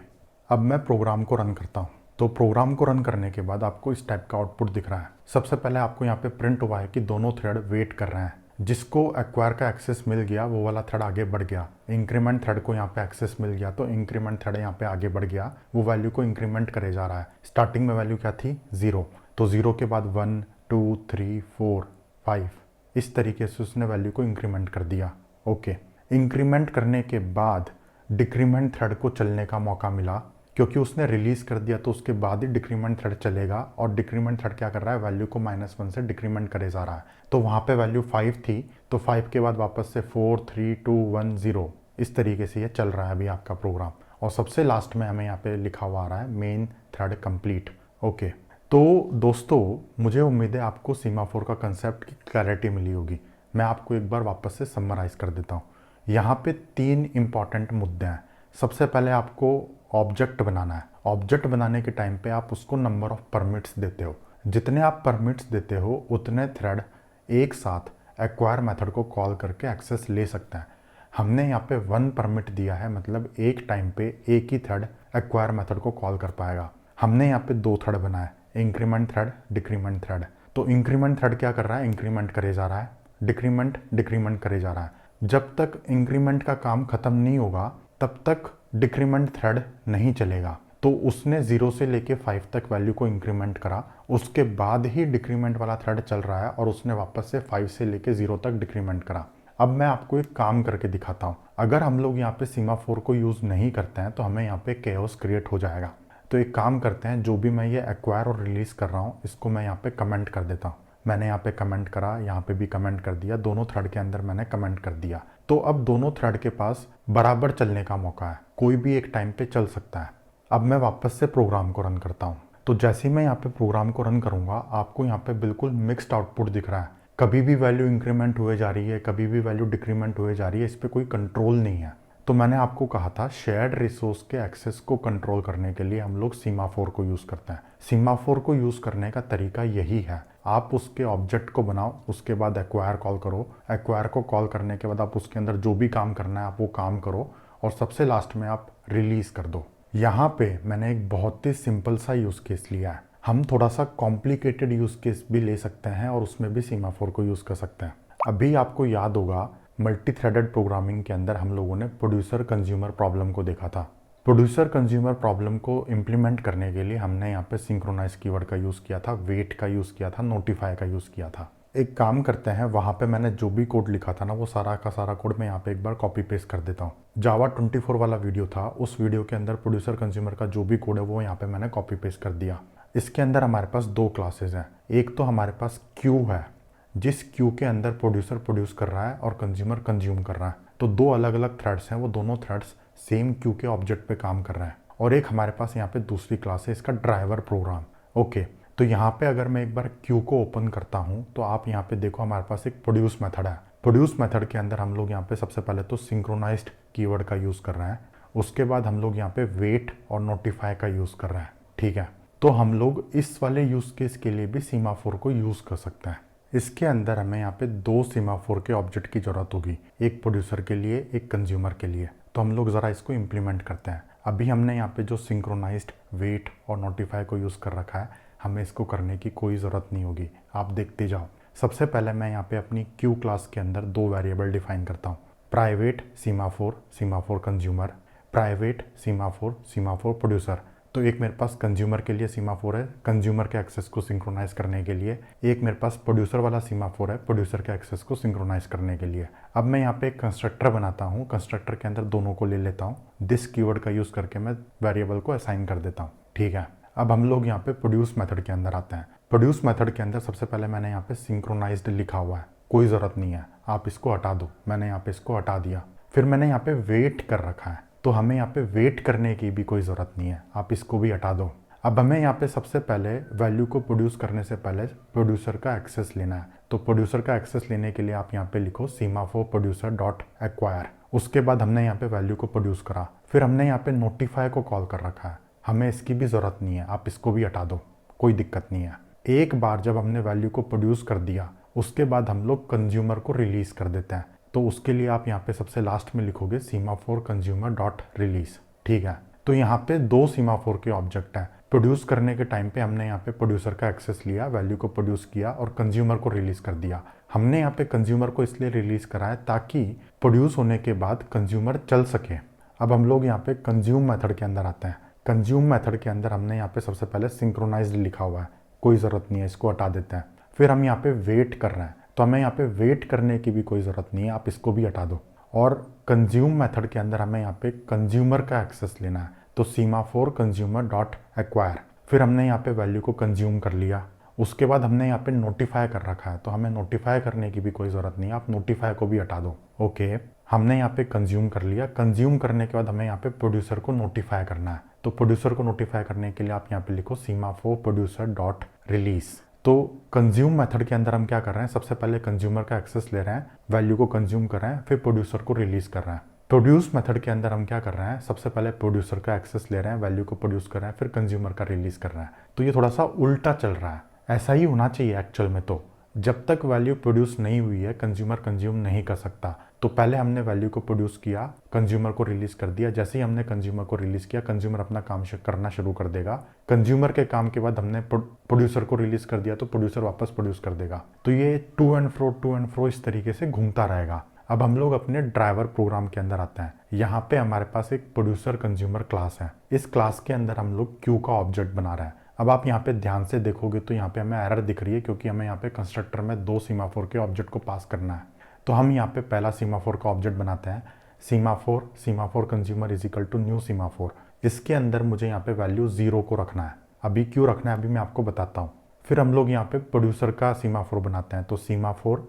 अब मैं प्रोग्राम को रन करता हूँ। तो प्रोग्राम को रन करने के बाद आपको इस टाइप का आउटपुट दिख रहा है। सबसे पहले आपको यहाँ पे प्रिंट हुआ है कि दोनों थ्रेड वेट कर रहे हैं। जिसको एक्वायर का एक्सेस मिल गया वो वाला थ्रेड आगे बढ़ गया। इंक्रीमेंट थ्रेड को यहाँ पे एक्सेस मिल गया तो इंक्रीमेंट थ्रेड यहाँ पे आगे बढ़ गया, वो वैल्यू को इंक्रीमेंट करे जा रहा है। स्टार्टिंग में वैल्यू क्या थी, 0, तो 0 के बाद 1 2 3 4 5 इस तरीके से उसने वैल्यू को इंक्रीमेंट कर दिया। ओके, इंक्रीमेंट करने के बाद डिक्रीमेंट थ्रेड को चलने का मौका मिला, क्योंकि उसने रिलीज कर दिया तो उसके बाद ही डिक्रीमेंट थ्रेड चलेगा। और डिक्रीमेंट थ्रेड क्या कर रहा है, वैल्यू को -1 से डिक्रीमेंट करे जा रहा है। तो वहाँ पे वैल्यू 5 थी तो 5 के बाद वापस से 4 3 2 1 0 इस तरीके से ये चल रहा है अभी आपका प्रोग्राम। और सबसे लास्ट में हमें यहाँ पे लिखा हुआ आ रहा है मेन थ्रेड कंप्लीट। ओके, तो दोस्तों मुझे उम्मीद है आपको सीमाफोर का कंसेप्ट की क्लैरिटी मिली होगी। मैं आपको एक बार वापस से समराइज कर देता हूँ। यहाँ पे 3 इंपॉर्टेंट मुद्दे हैं। सबसे पहले आपको ऑब्जेक्ट बनाना है। ऑब्जेक्ट बनाने के टाइम पे आप उसको नंबर ऑफ परमिट्स देते हो। जितने आप परमिट्स देते हो उतने थ्रेड एक साथ एक्वायर मेथड को कॉल करके एक्सेस ले सकते हैं। हमने यहाँ पे 1 परमिट दिया है, मतलब एक टाइम पे एक ही थ्रेड एक्वायर मेथड को कॉल कर पाएगा। हमने यहाँ पे 2 थ्रेड बनाए, इंक्रीमेंट थ्रेड, डिक्रीमेंट थ्रेड। तो इंक्रीमेंट थ्रेड क्या कर रहा है, इंक्रीमेंट करे जा रहा है, डिक्रीमेंट डिक्रीमेंट करे जा रहा है। जब तक इंक्रीमेंट का काम खत्म नहीं होगा तब तक डिक्रीमेंट थ्रेड नहीं चलेगा। तो उसने 0 से लेके 5 तक वैल्यू को इंक्रीमेंट करा, उसके बाद ही डिक्रीमेंट वाला थ्रेड चल रहा है और उसने वापस से 5 से लेके 0 तक डिक्रीमेंट करा। अब मैं आपको एक काम करके दिखाता हूँ। अगर हम लोग यहाँ पे सीमाफोर को यूज़ नहीं करते हैं तो हमें यहाँ पे केओस क्रिएट हो जाएगा। तो एक काम करते हैं, जो भी मैं ये एक्वायर और रिलीज़ कर रहा हूँ इसको मैं यहाँ पे कमेंट कर देता हूँ। मैंने यहाँ पे कमेंट करा, यहाँ पे भी कमेंट कर दिया, दोनों थ्रेड के अंदर मैंने कमेंट कर दिया। तो अब दोनों थ्रेड के पास बराबर चलने का मौका है, कोई भी एक टाइम पे चल सकता है। अब मैं वापस से प्रोग्राम को रन करता हूँ। तो जैसे ही मैं यहाँ पे प्रोग्राम को रन करूँगा आपको यहाँ पे बिल्कुल मिक्स्ड आउटपुट दिख रहा है। कभी भी वैल्यू इंक्रीमेंट हुए जा रही है, कभी भी वैल्यू डिक्रीमेंट हुए जा रही है, इस पर कोई कंट्रोल नहीं है। तो मैंने आपको कहा था शेयर्ड रिसोर्स के एक्सेस को कंट्रोल करने के लिए हम लोग सीमाफोर को यूज़ करते हैं। सीमाफोर को यूज़ करने का तरीका यही है, आप उसके ऑब्जेक्ट को बनाओ, उसके बाद एक्वायर कॉल करो, एक्वायर को कॉल करने के बाद आप उसके अंदर जो भी काम करना है आप वो काम करो और सबसे लास्ट में आप रिलीज़ कर दो। यहाँ पे मैंने एक बहुत ही सिंपल सा यूज़ केस लिया है। हम थोड़ा सा कॉम्प्लिकेटेड यूज़ केस भी ले सकते हैं और उसमें भी सीमाफोर को यूज़ कर सकते हैं। अभी आपको याद होगा मल्टी थ्रेडेड प्रोग्रामिंग के अंदर हम लोगों ने प्रोड्यूसर कंज्यूमर प्रॉब्लम को देखा था। प्रोड्यूसर कंज्यूमर प्रॉब्लम को इम्प्लीमेंट करने के लिए हमने यहाँ पे सिंक्रोनाइज कीवर्ड का यूज़ किया था, वेट का यूज़ किया था, नोटिफाई का यूज़ किया था। एक काम करते हैं, वहाँ पे मैंने जो भी कोड लिखा था ना वो सारा का सारा कोड मैं यहाँ पे एक बार कॉपी पेस्ट कर देता हूँ। जावा 24 वाला वीडियो था, उस वीडियो के अंदर प्रोड्यूसर कंज्यूमर का जो भी कोड है वो यहाँ पे मैंने कॉपी पेस्ट कर दिया। इसके अंदर हमारे पास दो क्लासेज हैं। एक तो हमारे पास क्यू है, जिस क्यू के अंदर प्रोड्यूसर प्रोड्यूस कर रहा है और कंज्यूमर कंज्यूम कर रहा है। तो दो अलग अलग थ्रेड्स हैं, वो दोनों थ्रेड्स सेम क्यू के ऑब्जेक्ट पे काम कर रहे हैं। और एक हमारे पास यहाँ पे दूसरी क्लास है, इसका ड्राइवर प्रोग्राम। ओके, तो यहाँ पे अगर मैं एक बार क्यू को ओपन करता हूँ तो आप यहाँ पे देखो हमारे पास एक प्रोड्यूस मेथड है। प्रोड्यूस मेथड के अंदर हम लोग यहाँ पे सबसे पहले तो सिंक्रोनाइज्ड कीवर्ड का यूज़ कर रहे हैं, उसके बाद हम लोग यहाँ पे वेट और नोटिफाई का यूज़ कर रहे हैं। ठीक है, तो हम लोग इस वाले यूज़ केस के लिए भी सीमाफोर को यूज़ कर सकते हैं। इसके अंदर हमें यहाँ पे दो सीमाफोर के ऑब्जेक्ट की ज़रूरत होगी, एक प्रोड्यूसर के लिए, एक कंज्यूमर के लिए। तो हम लोग ज़रा इसको इम्प्लीमेंट करते हैं। अभी हमने यहाँ पे जो सिंक्रोनाइज्ड वेट और नोटिफाई को यूज़ कर रखा है, हमें इसको करने की कोई ज़रूरत नहीं होगी, आप देखते जाओ। सबसे पहले मैं यहाँ पे अपनी क्यू क्लास के अंदर दो वेरिएबल डिफाइन करता हूँ, private semaphore, semaphore consumer, private semaphore, semaphore producer. तो एक मेरे पास कंज्यूमर के लिए सीमाफोर है, कंज्यूमर के एक्सेस को सिंक्रोनाइज करने के लिए। एक मेरे पास प्रोड्यूसर वाला सीमाफोर है, प्रोड्यूसर के एक्सेस को सिंक्रोनाइज करने के लिए। अब मैं यहाँ पे एक कंस्ट्रक्टर बनाता हूँ, कंस्ट्रक्टर के अंदर दोनों को ले लेता हूँ। दिस कीवर्ड का यूज़ करके मैं वेरिएबल को असाइन कर देता हूँ। ठीक है, अब हम लोग यहाँ पे प्रोड्यूस मेथड के अंदर आते हैं। प्रोड्यूस मेथड के अंदर सबसे पहले मैंने यहाँ पे सिंक्रोनाइज्ड लिखा हुआ है, कोई ज़रूरत नहीं है, आप इसको हटा दो। मैंने यहाँ पे इसको हटा दिया। फिर मैंने यहाँ पे वेट कर रखा है, तो हमें यहाँ पे वेट करने की भी कोई ज़रूरत नहीं है, आप इसको भी हटा दो। अब हमें यहाँ पे सबसे पहले वैल्यू को प्रोड्यूस करने से पहले प्रोड्यूसर का एक्सेस लेना है। तो प्रोड्यूसर का एक्सेस लेने के लिए आप यहाँ पे लिखो सीमाफोर प्रोड्यूसर डॉट एक्वायर। उसके बाद हमने यहाँ पे वैल्यू को प्रोड्यूस करा, फिर हमने यहाँ पे नोटिफाई को कॉल कर रखा है, हमें इसकी भी ज़रूरत नहीं है, आप इसको भी हटा दो, कोई दिक्कत नहीं है। एक बार जब हमने वैल्यू को प्रोड्यूस कर दिया, उसके बाद हम लोग कंज्यूमर को रिलीज़ कर देते हैं। तो उसके लिए आप यहाँ पे सबसे लास्ट में लिखोगे सीमाफोर कंज्यूमर डॉट रिलीज। ठीक है, तो यहाँ पे दो सीमाफोर के ऑब्जेक्ट हैं। प्रोड्यूस करने के टाइम पे हमने यहाँ पे प्रोड्यूसर का एक्सेस लिया, वैल्यू को प्रोड्यूस किया और कंज्यूमर को रिलीज कर दिया। हमने यहाँ पे कंज्यूमर को इसलिए रिलीज करा है ताकि प्रोड्यूस होने के बाद कंज्यूमर चल सके। अब हम लोग यहाँ पे कंज्यूम मेथड के अंदर आते हैं। कंज्यूम मेथड के अंदर हमने यहाँ पे सबसे पहले सिंक्रोनाइज्ड लिखा हुआ है, कोई ज़रूरत नहीं है, इसको हटा देते हैं। फिर हम यहाँ पे वेट कर रहे हैं, तो हमें यहाँ पे वेट करने की भी कोई ज़रूरत नहीं है, आप इसको भी हटा दो। और कंज्यूम मेथड के अंदर हमें यहाँ पे कंज्यूमर का एक्सेस लेना है, तो सीमाफोर कंज्यूमर डॉट एक्वायर। फिर हमने यहाँ पे वैल्यू को कंज्यूम कर लिया, उसके बाद हमने यहाँ पे नोटिफाई कर रखा है, तो हमें नोटिफाई करने की भी कोई ज़रूरत नहीं है, आप नोटिफाई को भी हटा दो। ओके, हमने यहाँ पे कंज्यूम कर लिया। कंज्यूम करने के बाद हमें यहाँ पे प्रोड्यूसर को नोटिफाई करना है, तो प्रोड्यूसर को नोटिफाई करने के लिए आप यहाँ पे लिखो सीमाफोर प्रोड्यूसर डॉट रिलीज। तो कंज्यूम मेथड के अंदर हम क्या कर रहे हैं, सबसे पहले कंज्यूमर का एक्सेस ले रहे हैं, वैल्यू को कंज्यूम कर रहे हैं, फिर प्रोड्यूसर को रिलीज कर रहे हैं। प्रोड्यूस मेथड के अंदर हम क्या कर रहे हैं, सबसे पहले प्रोड्यूसर का एक्सेस ले रहे हैं, वैल्यू को प्रोड्यूस कर रहे हैं, फिर कंज्यूमर का रिलीज कर रहे हैं। तो ये थोड़ा सा उल्टा चल रहा है, ऐसा ही होना चाहिए एक्चुअल में। तो जब तक वैल्यू प्रोड्यूस नहीं हुई है कंज्यूमर कंज्यूम नहीं कर सकता। तो पहले हमने वैल्यू को प्रोड्यूस किया, कंज्यूमर को रिलीज कर दिया। जैसे ही हमने कंज्यूमर को रिलीज किया, कंज्यूमर अपना काम करना शुरू कर देगा। कंज्यूमर के काम के बाद हमने प्रोड्यूसर को रिलीज कर दिया, तो प्रोड्यूसर वापस प्रोड्यूस कर देगा। तो ये टू एंड फ्रो इस तरीके से घूमता रहेगा। अब हम लोग अपने ड्राइवर प्रोग्राम के अंदर आते हैं। यहाँ पे हमारे पास एक प्रोड्यूसर कंज्यूमर क्लास है। इस क्लास के अंदर हम लोग क्यू का ऑब्जेक्ट बना रहे हैं। अब आप यहाँ पे ध्यान से देखोगे तो यहाँ पे हमें एरर दिख रही है, क्योंकि हमें यहाँ पे कंस्ट्रक्टर में दो सीमाफोर के ऑब्जेक्ट को पास करना है। तो हम यहाँ पे पहला सीमाफोर का ऑब्जेक्ट बनाते हैं, semaphore consumer is equal to new semaphore. इसके अंदर मुझे यहाँ पे वैल्यू 0 को रखना है। अभी क्यों रखना है अभी मैं आपको बताता हूँ। फिर हम लोग यहाँ पे प्रोड्यूसर का सीमाफोर बनाते हैं, तो semaphore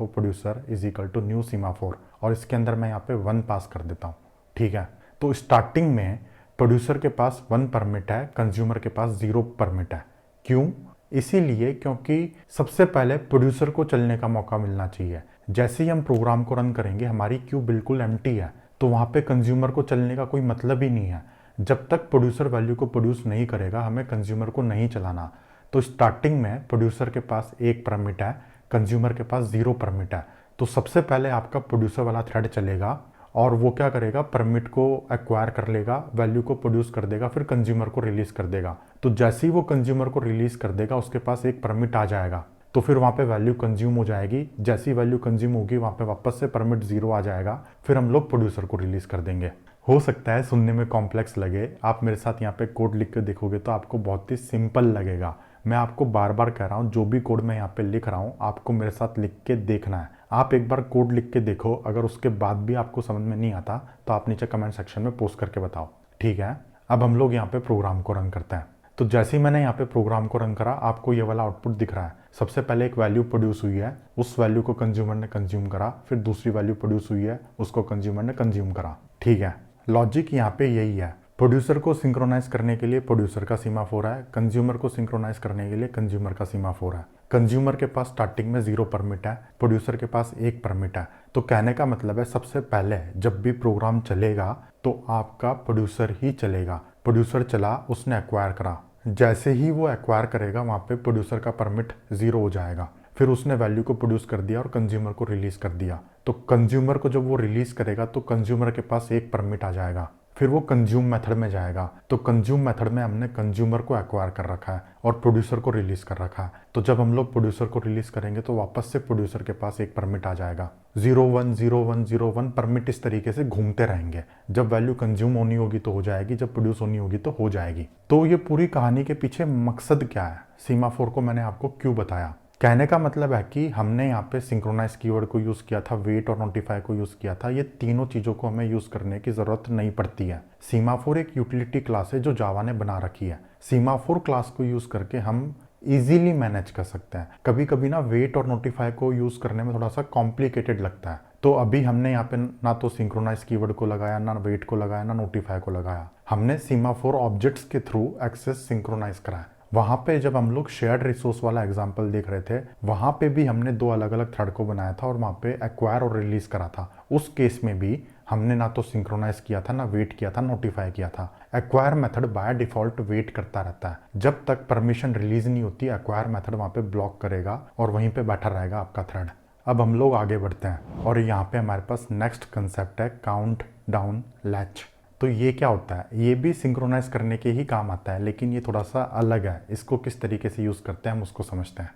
producer is equal to new semaphore, और इसके अंदर मैं यहाँ पे 1 पास कर देता हूँ। ठीक है, तो स्टार्टिंग में प्रोड्यूसर के पास 1 परमिट है, कंज्यूमर के पास 0 परमिट है। क्यों? इसीलिए क्योंकि सबसे पहले प्रोड्यूसर को चलने का मौका मिलना चाहिए। जैसे ही हम प्रोग्राम को रन करेंगे हमारी क्यू बिल्कुल एम्प्टी है, तो वहाँ पे कंज्यूमर को चलने का कोई मतलब ही नहीं है। जब तक प्रोड्यूसर वैल्यू को प्रोड्यूस नहीं करेगा हमें कंज्यूमर को नहीं चलाना। तो स्टार्टिंग में प्रोड्यूसर के पास एक परमिट है, कंज्यूमर के पास 0 परमिट है। तो सबसे पहले आपका प्रोड्यूसर वाला थ्रेड चलेगा और वो क्या करेगा, परमिट को एक्वायर कर लेगा, वैल्यू को प्रोड्यूस कर देगा, फिर कंज्यूमर को रिलीज कर देगा। तो जैसे ही वो कंज्यूमर को रिलीज कर देगा उसके पास एक परमिट आ जाएगा, तो फिर वहाँ पे वैल्यू कंज्यूम हो जाएगी। जैसी वैल्यू कंज्यूम होगी वहाँ पे वापस से परमिट 0 आ जाएगा, फिर हम लोग प्रोड्यूसर को रिलीज कर देंगे। हो सकता है सुनने में कॉम्प्लेक्स लगे, आप मेरे साथ यहाँ पे कोड लिख के देखोगे तो आपको बहुत ही सिंपल लगेगा। मैं आपको बार बार कह रहा हूँ जो भी कोड मैं यहाँ पे लिख रहा हूँ आपको मेरे साथ लिख के देखना है। आप एक बार कोड लिख के देखो, अगर उसके बाद भी आपको समझ में नहीं आता तो आप नीचे कमेंट सेक्शन में पोस्ट करके बताओ, ठीक है। अब हम लोग यहाँ पे प्रोग्राम को रन करते हैं। तो जैसे ही मैंने यहाँ पे प्रोग्राम को रन करा आपको ये वाला आउटपुट दिख रहा है। सबसे पहले एक वैल्यू प्रोड्यूस हुई है, उस वैल्यू को कंज्यूमर ने कंज्यूम करा, फिर दूसरी वैल्यू प्रोड्यूस हुई है, उसको कंज्यूमर ने कंज्यूम करा, ठीक है। लॉजिक यहाँ पे यही है। प्रोड्यूसर को सिंक्रोनाइज करने के लिए प्रोड्यूसर का सीमाफोर है, कंज्यूमर को सिंक्रोनाइज करने के लिए कंज्यूमर का सीमाफोर है। कंज्यूमर के पास स्टार्टिंग में 0 परमिट है, प्रोड्यूसर के पास 1 परमिट है। तो कहने का मतलब है सबसे पहले जब भी प्रोग्राम चलेगा तो आपका प्रोड्यूसर ही चलेगा। प्रोड्यूसर चला, उसने एक्वायर करा, जैसे ही वो एक्वायर करेगा वहाँ पे प्रोड्यूसर का परमिट 0 हो जाएगा। फिर उसने वैल्यू को प्रोड्यूस कर दिया और कंज्यूमर को रिलीज कर दिया। तो कंज्यूमर को जब वो रिलीज करेगा तो कंज्यूमर के पास 1 परमिट आ जाएगा, फिर वो कंज्यूम मेथड में जाएगा। तो कंज्यूम मेथड में हमने कंज्यूमर को एक्वायर कर रखा है और प्रोड्यूसर को रिलीज कर रखा है। तो जब हम लोग प्रोड्यूसर को रिलीज करेंगे तो वापस से प्रोड्यूसर के पास 1 परमिट आ जाएगा। 01 01 01 परमिट इस तरीके से घूमते रहेंगे। जब वैल्यू कंज्यूम होनी होगी तो हो जाएगी, जब प्रोड्यूस होनी होगी तो हो जाएगी। तो ये पूरी कहानी के पीछे मकसद क्या है, सीमाफोर को मैंने आपको क्यों बताया। कहने का मतलब है कि हमने यहाँ पे सिंक्रोनाइज कीवर्ड को यूज़ किया था, वेट और नोटिफाई को यूज़ किया था। ये तीनों चीज़ों को हमें यूज़ करने की ज़रूरत नहीं पड़ती है। सीमाफोर एक यूटिलिटी क्लास है जो जावा ने बना रखी है। सीमाफोर क्लास को यूज़ करके हम इजीली मैनेज कर सकते हैं। कभी कभी ना वेट और नोटिफाई को यूज़ करने में थोड़ा सा कॉम्प्लिकेटेड लगता है। तो अभी हमने यहाँ पे ना तो सिंक्रोनाइज कीवर्ड को लगाया, ना वेट को लगाया, ना नोटिफाई को लगाया। हमने सीमाफोर ऑब्जेक्ट्स के थ्रू एक्सेस सिंक्रोनाइज करा है। वहाँ पे जब हम लोग शेयर्ड रिसोर्स वाला एग्जांपल देख रहे थे वहाँ पे भी हमने 2 अलग अलग थ्रेड को बनाया था और वहाँ पे एक्वायर और रिलीज करा था। उस केस में भी हमने ना तो सिंक्रोनाइज किया था, ना वेट किया था, नोटिफाई किया था। Acquire method by default wait करता रहता है। जब तक परमिशन रिलीज नहीं होती एक्वायर मेथड वहाँ पे ब्लॉक करेगा और वहीं पे बैठा रहेगा आपका थ्रेड। अब हम लोग आगे बढ़ते हैं और यहाँ पे हमारे पास नेक्स्ट कंसेप्ट है काउंट डाउन लैच। तो ये क्या होता है, ये भी सिंक्रोनाइज करने के ही काम आता है लेकिन ये थोड़ा सा अलग है। इसको किस तरीके से यूज़ करते हैं हम उसको समझते हैं।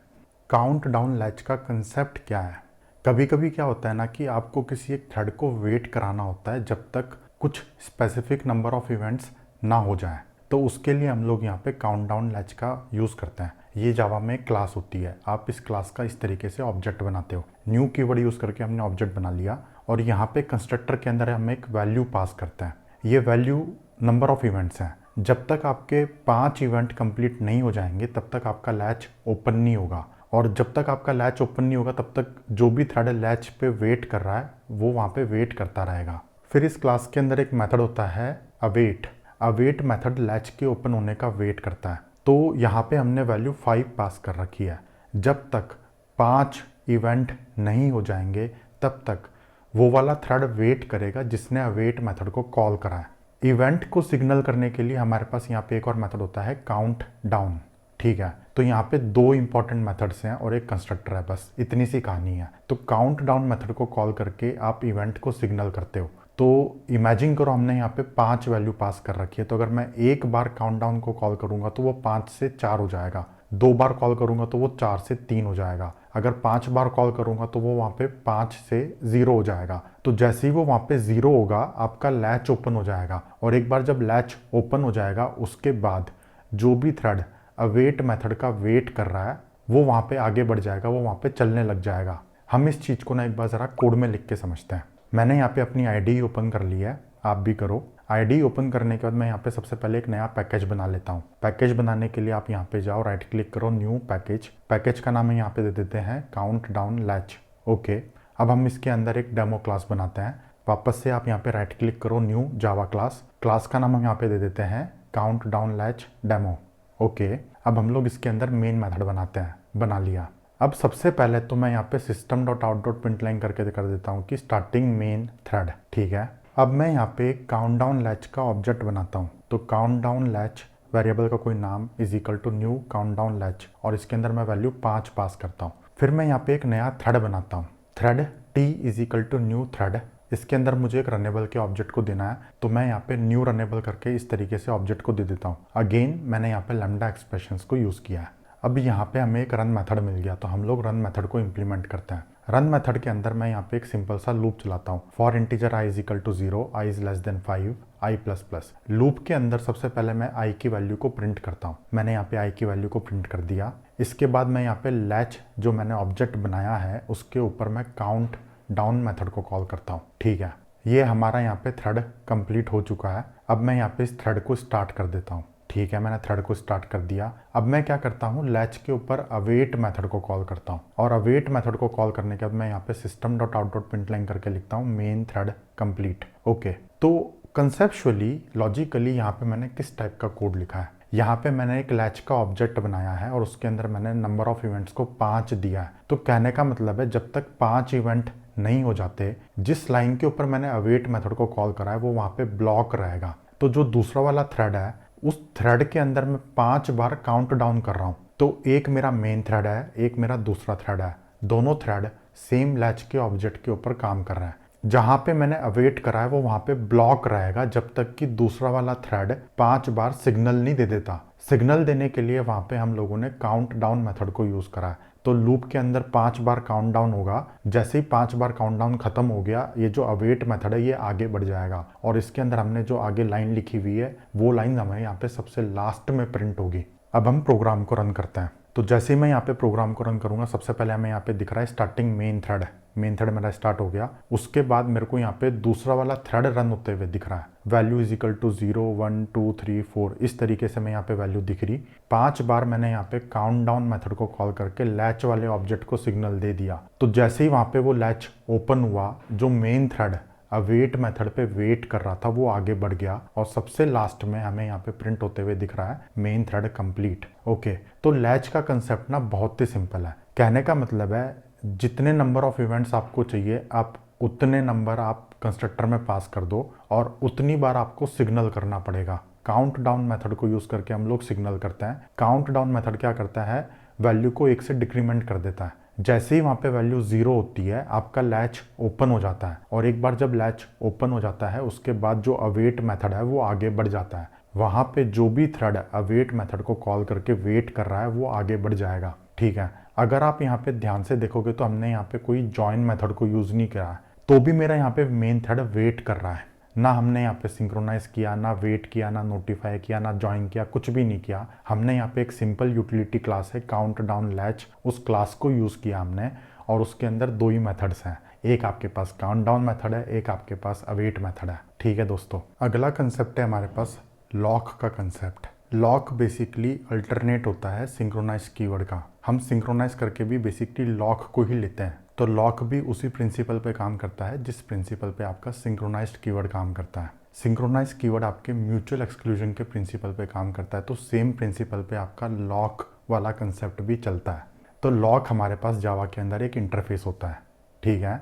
काउंट डाउन लैच का कंसेप्ट क्या है। कभी कभी क्या होता है ना कि आपको किसी एक थ्रेड को वेट कराना होता है जब तक कुछ स्पेसिफिक नंबर ऑफ इवेंट्स ना हो जाए। तो उसके लिए हम लोग यहाँ पे काउंट डाउन लैच का यूज़ करते हैं। ये जावा में एक क्लास होती है, आप इस क्लास का इस तरीके से ऑब्जेक्ट बनाते हो। न्यू कीवर्ड यूज़ करके हमने ऑब्जेक्ट बना लिया और यहाँ पे कंस्ट्रक्टर के अंदर हम एक वैल्यू पास करते हैं। ये वैल्यू नंबर ऑफ इवेंट्स हैं। जब तक आपके 5 इवेंट कंप्लीट नहीं हो जाएंगे तब तक आपका लैच ओपन नहीं होगा, और जब तक आपका लैच ओपन नहीं होगा तब तक जो भी थ्रेड लैच पे वेट कर रहा है वो वहाँ पे वेट करता रहेगा। फिर इस क्लास के अंदर एक मेथड होता है अवेट। अवेट मेथड लैच के ओपन होने का वेट करता है। तो यहाँ पे हमने वैल्यू 5 पास कर रखी है। जब तक 5 इवेंट नहीं हो जाएंगे तब तक वो वाला थ्रेड वेट करेगा जिसने अवेट मेथड को कॉल करा है। इवेंट को सिग्नल करने के लिए हमारे पास यहाँ पे एक और मेथड होता है काउंट डाउन, ठीक है। तो यहाँ पे 2 इंपॉर्टेंट मेथड्स हैं और एक कंस्ट्रक्टर है, बस इतनी सी कहानी है। तो काउंट डाउन मेथड को कॉल करके आप इवेंट को सिग्नल करते हो। तो इमेजिन करो हमने यहाँ पे 5 वैल्यू पास कर रखी है, तो अगर मैं एक बार काउंट डाउन को कॉल करूंगा तो वो 5 से 4 हो जाएगा, 2 बार कॉल करूंगा तो वो 4 से 3 हो जाएगा, अगर 5 बार कॉल करूंगा तो वो वहाँ पे 5 से 0 हो जाएगा। तो जैसे ही वो वहाँ पे 0 होगा आपका लैच ओपन हो जाएगा, और एक बार जब लैच ओपन हो जाएगा उसके बाद जो भी थ्रेड अवेट मेथड का वेट कर रहा है वो वहाँ पे आगे बढ़ जाएगा, वो वहाँ पे चलने लग जाएगा। हम इस चीज़ को ना एक बार ज़रा कोड में लिख के समझते हैं। मैंने यहाँ पे अपनी आईडी ओपन कर ली है, आप भी करो। आईडी ओपन करने के बाद मैं यहाँ पे सबसे पहले एक नया पैकेज बना लेता हूँ। पैकेज बनाने के लिए आप यहाँ पे जाओ, राइट क्लिक करो, न्यू पैकेज। पैकेज का नाम हम यहाँ पे दे देते हैं काउंट डाउन लैच। ओके, अब हम इसके अंदर एक डेमो क्लास बनाते हैं। वापस से आप यहाँ पे राइट क्लिक करो, न्यू जावा क्लास। क्लास का नाम हम यहाँ पे दे देते हैं count down latch demo. Okay, अब हम लोग इसके अंदर मेन मेथड बनाते हैं। बना लिया। अब सबसे पहले तो मैं यहाँ पे system.out.println करके कर देता हूँ कि स्टार्टिंग मेन थ्रेड, ठीक है। अब मैं यहाँ पे एक काउंटडाउन लैच का ऑब्जेक्ट बनाता हूँ। तो काउंटडाउन लैच वेरिएबल का कोई नाम is equal to new countdown latch, और इसके अंदर मैं वैल्यू 5 पास करता हूँ। फिर मैं यहाँ पे एक नया थ्रेड बनाता हूँ। Thread T is equal to new thread, इसके अंदर मुझे एक रनेबल के ऑब्जेक्ट को देना है। तो मैं यहाँ पे न्यू रनेबल करके इस तरीके से ऑब्जेक्ट को दे देता हूँ। अगेन मैंने यहाँ पे लैम्डा एक्सप्रेशंस को यूज़ किया है। अब यहाँ पे हमें एक रन मेथड मिल गया, तो हम लोग रन मेथड को इम्प्लीमेंट करते हैं। रन मेथड के अंदर मैं यहाँ पे एक सिंपल सा लूप चलाता हूँ। For integer i is equal to 0, i is less than 5, i plus plus. Loop के अंदर सबसे पहले मैं i की वैल्यू को प्रिंट करता हूँ। मैंने यहाँ पे i की वैल्यू को प्रिंट कर दिया। इसके बाद मैं यहाँ पे लैच जो मैंने ऑब्जेक्ट बनाया है उसके ऊपर मैं काउंट डाउन मेथड को कॉल करता हूँ। ठीक है, ये हमारा यहाँ पे थ्रेड कंप्लीट हो चुका है। अब मैं यहाँ पे इस थ्रेड को स्टार्ट कर देता हूँ। ठीक है, मैंने थ्रेड को स्टार्ट कर दिया। अब मैं क्या करता हूँ, लैच के ऊपर अवेट मेथड को कॉल करता हूँ, और अवेट मेथड को कॉल करने के बाद मैं यहाँ पे सिस्टम डॉट आउट डॉट प्रिंटलाइन करके लिखता हूँ मेन थ्रेड कंप्लीट। ओके, तो कंसेप्चुअली लॉजिकली यहाँ पे मैंने किस टाइप का कोड लिखा है। यहाँ पे मैंने एक लैच का ऑब्जेक्ट बनाया है और उसके अंदर मैंने नंबर ऑफ इवेंट्स को 5 दिया है। तो कहने का मतलब है जब तक 5 इवेंट नहीं हो जाते, जिस लाइन के ऊपर मैंने अवेट मेथड को कॉल करा है वो वहाँ पे ब्लॉक रहेगा। तो जो दूसरा वाला थ्रेड है उस थ्रेड के अंदर मैं 5 बार काउंट डाउन कर रहा हूँ। तो एक मेरा मेन थ्रेड है, एक मेरा दूसरा थ्रेड है, दोनों थ्रेड सेम लैच के ऑब्जेक्ट के ऊपर काम कर रहे हैं। जहाँ पे मैंने अवेट करा है वो वहाँ पे ब्लॉक रहेगा जब तक कि दूसरा वाला थ्रेड 5 बार सिग्नल नहीं दे देता। सिग्नल देने के लिए वहाँ पे हम लोगों ने काउंट डाउन मेथड को यूज़ करा है। तो लूप के अंदर 5 बार काउंट डाउन होगा। जैसे ही 5 बार काउंट डाउन खत्म हो गया, ये जो अवेट मेथड है ये आगे बढ़ जाएगा, और इसके अंदर हमने जो आगे लाइन लिखी हुई है वो लाइन हमें यहाँ पे सबसे लास्ट में प्रिंट होगी। अब हम प्रोग्राम को रन करते हैं। तो जैसे ही मैं यहाँ पे प्रोग्राम को रन करूंगा, सबसे पहले हमें यहाँ पे दिख रहा है starting main thread. Main thread मेरा स्टार्ट हो गया। उसके बाद मेरे को यहाँ पे दूसरा वाला थ्रेड रन होते हुए दिख रहा है। वैल्यू इज इक्वल टू 0, 1, 2, 3, 4, इस तरीके से मैं यहाँ पे वैल्यू दिख रही। 5 बार मैंने यहाँ पे काउंट डाउन मेथड को कॉल करके लैच वाले ऑब्जेक्ट को सिग्नल दे दिया। तो जैसे ही वहाँ पे वो लैच ओपन हुआ, जो मेन थ्रेड अवेट मेथड पे वेट कर रहा था वो आगे बढ़ गया, और सबसे लास्ट में हमें यहाँ पे प्रिंट होते हुए दिख रहा है मेन थ्रेड कंप्लीट। ओके, तो लैच का कंसेप्ट ना बहुत ही सिंपल है। कहने का मतलब है जितने नंबर ऑफ इवेंट्स आपको चाहिए आप उतने नंबर आप कंस्ट्रक्टर में पास कर दो, और उतनी बार आपको सिग्नल करना पड़ेगा। काउंट डाउन मेथड को यूज करके हम लोग सिग्नल करते हैं। काउंट डाउन मेथड क्या करता है, वैल्यू को 1 से डिक्रीमेंट कर देता है। जैसे ही वहाँ पे वैल्यू 0 होती है आपका लैच ओपन हो जाता है, और एक बार जब लैच ओपन हो जाता है उसके बाद जो अवेट मेथड है वो आगे बढ़ जाता है। वहाँ पे जो भी थ्रेड अवेट मेथड को कॉल करके वेट कर रहा है वो आगे बढ़ जाएगा। ठीक है, अगर आप यहाँ पे ध्यान से देखोगे तो हमने यहाँ पे कोई जॉइन मेथड को यूज़ नहीं किया है, तो भी मेरा यहाँ पे मेन थ्रेड वेट कर रहा है। ना हमने यहाँ पे सिंक्रोनाइज किया, ना वेट किया, ना नोटिफाई किया, ना ज्वाइन किया, कुछ भी नहीं किया। हमने यहाँ पे एक सिंपल यूटिलिटी क्लास है काउंट डाउन लैच, उस क्लास को यूज़ किया हमने, और उसके अंदर 2 ही मेथड्स हैं। एक आपके पास काउंट डाउन मेथड है, एक आपके पास अवेट मेथड है। ठीक है दोस्तों, अगला कंसेप्ट है हमारे पास लॉक का कंसेप्ट। लॉक बेसिकली अल्टरनेट होता है सिंक्रोनाइज कीवर्ड का। हम सिंक्रोनाइज करके भी बेसिकली लॉक को ही लेते हैं। तो लॉक भी उसी प्रिंसिपल पे काम करता है जिस प्रिंसिपल पे आपका सिंक्रोनाइज्ड कीवर्ड काम करता है। सिंक्रोनाइज्ड कीवर्ड आपके म्यूचुअल एक्सक्लूजन के प्रिंसिपल पे काम करता है, तो सेम प्रिंसिपल पे आपका लॉक वाला कंसेप्ट भी चलता है। तो लॉक हमारे पास जावा के अंदर एक इंटरफेस होता है। ठीक है,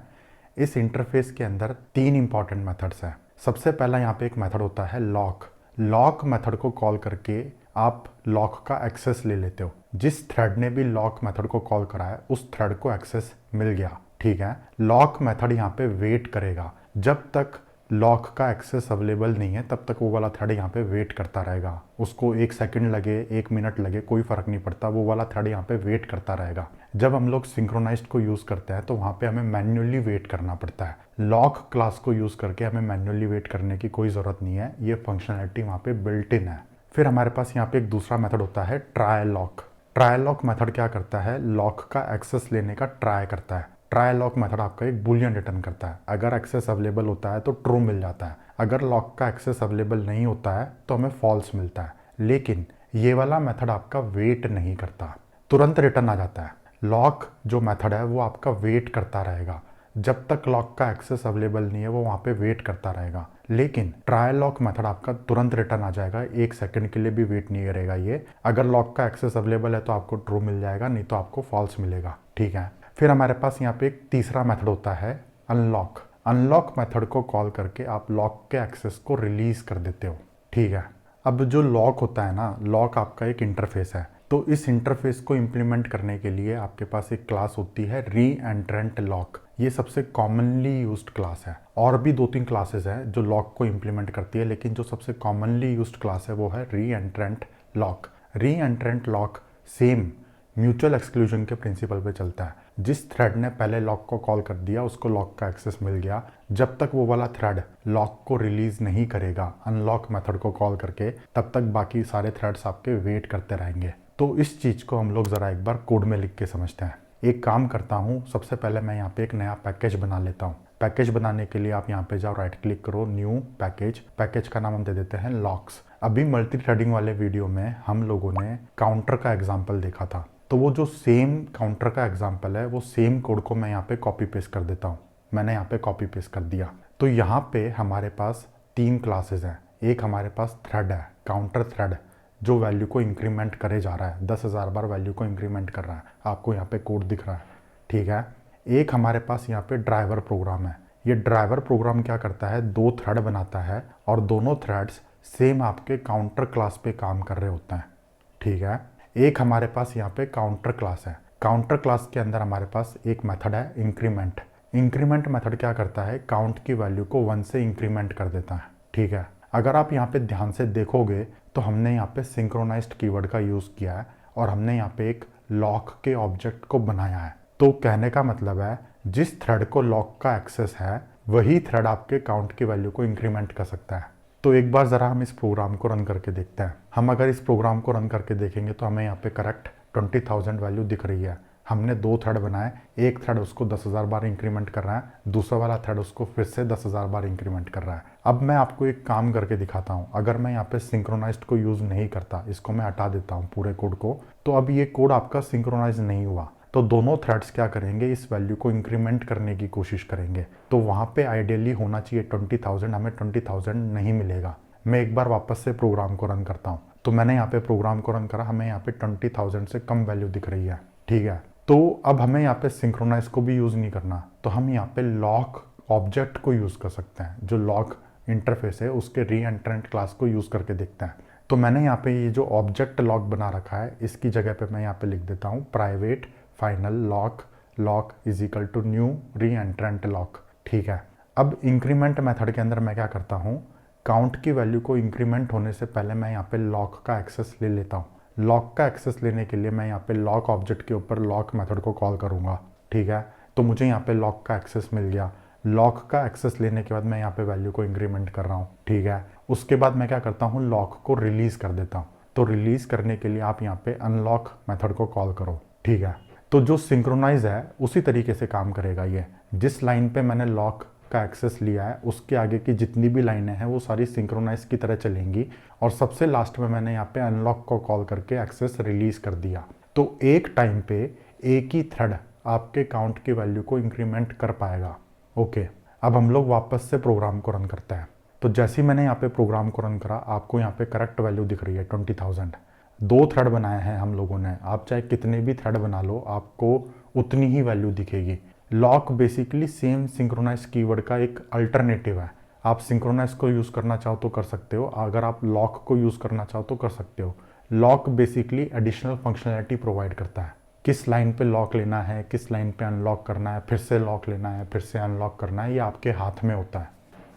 इस इंटरफेस के अंदर 3 इंपॉर्टेंट मेथड्स हैं। सबसे पहला यहाँ पे एक मेथड होता है लॉक। लॉक मेथड को कॉल करके आप लॉक का एक्सेस ले लेते हो। जिस थ्रेड ने भी लॉक मेथड को कॉल करा है उस थ्रेड को एक्सेस मिल गया। ठीक है, लॉक मेथड यहाँ पे वेट करेगा। जब तक लॉक का एक्सेस अवेलेबल नहीं है तब तक वो वाला थ्रेड यहाँ पे वेट करता रहेगा। उसको 1 सेकंड लगे, 1 मिनट लगे, कोई फर्क नहीं पड़ता, वो वाला थ्रेड यहाँ पे वेट करता रहेगा। जब हम लोग सिंक्रोनाइज्ड को यूज़ करते हैं तो वहाँ पे हमें मैन्युअली वेट करना पड़ता है। लॉक क्लास को यूज़ करके हमें मैन्युअली वेट करने की कोई ज़रूरत नहीं है, ये फंक्शनैलिटी वहाँ पे बिल्ट इन है। फिर हमारे पास यहाँ पे एक दूसरा मेथड होता है try lock. Try lock method क्या करता है, लॉक का एक्सेस लेने का ट्राई करता है। ट्राई लॉक मेथड आपका एक बुलियन रिटर्न करता है। अगर एक्सेस अवेलेबल होता है तो ट्रू मिल जाता है, अगर लॉक का एक्सेस अवेलेबल नहीं होता है तो हमें फॉल्स मिलता है। लेकिन ये वाला मेथड आपका वेट नहीं करता, तुरंत रिटर्न आ जाता है। लॉक जो मेथड है वो आपका वेट करता रहेगा। जब तक लॉक का एक्सेस अवेलेबल नहीं है वो वहाँ पे वेट करता रहेगा। लेकिन ट्राई लॉक मेथड आपका तुरंत रिटर्न आ जाएगा, 1 सेकंड के लिए भी वेट नहीं करेगा ये। अगर लॉक का एक्सेस अवेलेबल है तो आपको ट्रू मिल जाएगा, नहीं तो आपको फॉल्स मिलेगा। ठीक है, फिर हमारे पास यहाँ पे एक तीसरा मेथड होता है अनलॉक। अनलॉक मेथड को कॉल करके आप लॉक के एक्सेस को रिलीज कर देते हो। ठीक है, अब जो लॉक होता है ना, लॉक आपका एक इंटरफेस है। तो इस इंटरफेस को इम्प्लीमेंट करने के लिए आपके पास एक क्लास होती है री एंट्रेंट लॉक। ये सबसे कॉमनली यूज्ड क्लास है। और भी 2-3 क्लासेस हैं जो लॉक को इम्प्लीमेंट करती है, लेकिन जो सबसे कॉमनली यूज्ड क्लास है वो है री एंट्रेंट लॉक। री एंट्रेंट लॉक सेम म्यूचुअल एक्सक्लूजन के प्रिंसिपल पे चलता है। जिस थ्रेड ने पहले लॉक को कॉल कर दिया उसको लॉक का एक्सेस मिल गया। जब तक वो वाला थ्रेड लॉक को रिलीज नहीं करेगा अनलॉक मेथड को कॉल करके, तब तक बाकी सारे थ्रेड्स आपके वेट करते रहेंगे। तो इस चीज को हम लोग जरा एक बार कोड में लिख के समझते हैं। एक काम करता हूँ, सबसे पहले मैं यहाँ पे एक नया पैकेज बना लेता हूँ। पैकेज बनाने के लिए आप यहाँ पे जाओ, राइट क्लिक करो, न्यू पैकेज। पैकेज का नाम हम दे देते हैं लॉक्स। अभी मल्टी थ्रेडिंग वाले वीडियो में हम लोगों ने काउंटर का एग्जाम्पल देखा था, तो वो जो सेम काउंटर का एग्जाम्पल है वो सेम कोड को मैं यहाँ पे कॉपी पेस्ट कर देता हूँ। मैंने यहाँ पे कॉपी पेस्ट कर दिया। तो यहाँ पे हमारे पास 3 क्लासेस हैं। एक हमारे पास थ्रेड है, काउंटर थ्रेड, जो वैल्यू को इंक्रीमेंट करे जा रहा है, 10,000 बार वैल्यू को इंक्रीमेंट कर रहा है। आपको यहाँ पे कोड दिख रहा है, ठीक है। एक हमारे पास यहाँ पे ड्राइवर प्रोग्राम है। ये ड्राइवर प्रोग्राम क्या करता है, 2 थ्रेड बनाता है और दोनों थ्रेड्स सेम आपके काउंटर क्लास पे काम कर रहे होते हैं, ठीक है। एक हमारे पास यहाँ पे काउंटर क्लास है। काउंटर क्लास के अंदर हमारे पास एक मेथड है इंक्रीमेंट। इंक्रीमेंट मेथड क्या करता है, काउंट की वैल्यू को 1 से इंक्रीमेंट कर देता है, ठीक है। अगर आप यहाँ पे ध्यान से देखोगे तो हमने यहाँ पे सिंक्रोनाइज्ड कीवर्ड का यूज़ किया है और हमने यहाँ पे एक लॉक के ऑब्जेक्ट को बनाया है। तो कहने का मतलब है जिस थ्रेड को लॉक का एक्सेस है वही थ्रेड आपके काउंट की वैल्यू को इंक्रीमेंट कर सकता है। तो एक बार ज़रा हम इस प्रोग्राम को रन करके देखते हैं। हम अगर इस प्रोग्राम को रन करके देखेंगे तो हमें यहाँ पे करेक्ट 20,000 वैल्यू दिख रही है। हमने 2 थ्रेड बनाए, एक थ्रेड उसको 10,000 बार इंक्रीमेंट कर रहा है, दूसरा वाला थ्रेड उसको फिर से 10,000 बार इंक्रीमेंट कर रहा है। अब मैं आपको एक काम करके दिखाता हूँ। अगर मैं यहाँ पे सिंक्रोनाइज्ड को यूज़ नहीं करता, इसको मैं हटा देता हूँ पूरे कोड को, तो अब ये कोड आपका सिंक्रोनाइज नहीं हुआ। तो दोनों थ्रेड्स क्या करेंगे, इस वैल्यू को इंक्रीमेंट करने की कोशिश करेंगे। तो वहाँ पे आइडियली होना चाहिए 20,000, हमें 20,000 नहीं मिलेगा। मैं एक बार वापस से प्रोग्राम को रन करता हूँ। तो मैंने यहाँ पे प्रोग्राम को रन करा, हमें यहाँ पे 20,000 से कम वैल्यू दिख रही है, ठीक है। तो अब हमें यहाँ पे सिंक्रोनाइज को भी यूज़ नहीं करना, तो हम यहाँ पे लॉक ऑब्जेक्ट को यूज़ कर सकते हैं। जो लॉक इंटरफेस है उसके री एंट्रेंट क्लास को यूज़ करके देखते हैं। तो मैंने यहाँ पे ये जो ऑब्जेक्ट लॉक बना रखा है, इसकी जगह पे मैं यहाँ पे लिख देता हूँ private final lock, lock is equal to new reentrant lock, ठीक है। अब इंक्रीमेंट मेथड के अंदर मैं क्या करता हूँ, काउंट की वैल्यू को इंक्रीमेंट होने से पहले मैं यहाँ पे लॉक का एक्सेस ले लेता हूँ। लॉक का एक्सेस लेने के लिए मैं यहाँ पे लॉक ऑब्जेक्ट के ऊपर लॉक मेथड को कॉल करूँगा, ठीक है। तो मुझे यहाँ पे लॉक का एक्सेस मिल गया। लॉक का एक्सेस लेने के बाद मैं यहाँ पे वैल्यू को इंक्रीमेंट कर रहा हूँ, ठीक है। उसके बाद मैं क्या करता हूँ, लॉक को रिलीज कर देता हूँ। तो रिलीज करने के लिए आप यहाँ पे अनलॉक मेथड को कॉल करो, ठीक है। तो जो सिंक्रोनाइज है उसी तरीके से काम करेगा ये। जिस लाइन पे मैंने लॉक का एक्सेस लिया है उसके आगे की जितनी भी लाइनें हैं वो सारी सिंक्रोनाइज की तरह चलेंगी, और सबसे लास्ट में मैंने यहाँ पे अनलॉक को कॉल करके एक्सेस रिलीज कर दिया। तो एक टाइम पे एक ही थ्रेड आपके काउंट की वैल्यू को इंक्रीमेंट कर पाएगा, ओके। अब हम लोग वापस से प्रोग्राम को रन करते हैं। तो जैसे ही मैंने यहाँ पे प्रोग्राम को रन करा, आपको यहाँ पे करेक्ट वैल्यू दिख रही है 20,000। 2 थ्रेड बनाए हैं हम लोगों ने, आप चाहे कितने भी थ्रेड बना लो आपको उतनी ही वैल्यू दिखेगी। Lock basically same synchronize keyword का एक अल्टरनेटिव है। आप सिंक्रोनाइज को यूज़ करना चाहो तो कर सकते हो, अगर आप लॉक को यूज़ करना चाहो तो कर सकते हो। Lock basically additional functionality provide करता है। किस लाइन पे लॉक लेना है, किस लाइन पे अनलॉक करना है, फिर से लॉक लेना है, फिर से अनलॉक करना है, ये आपके हाथ में होता है,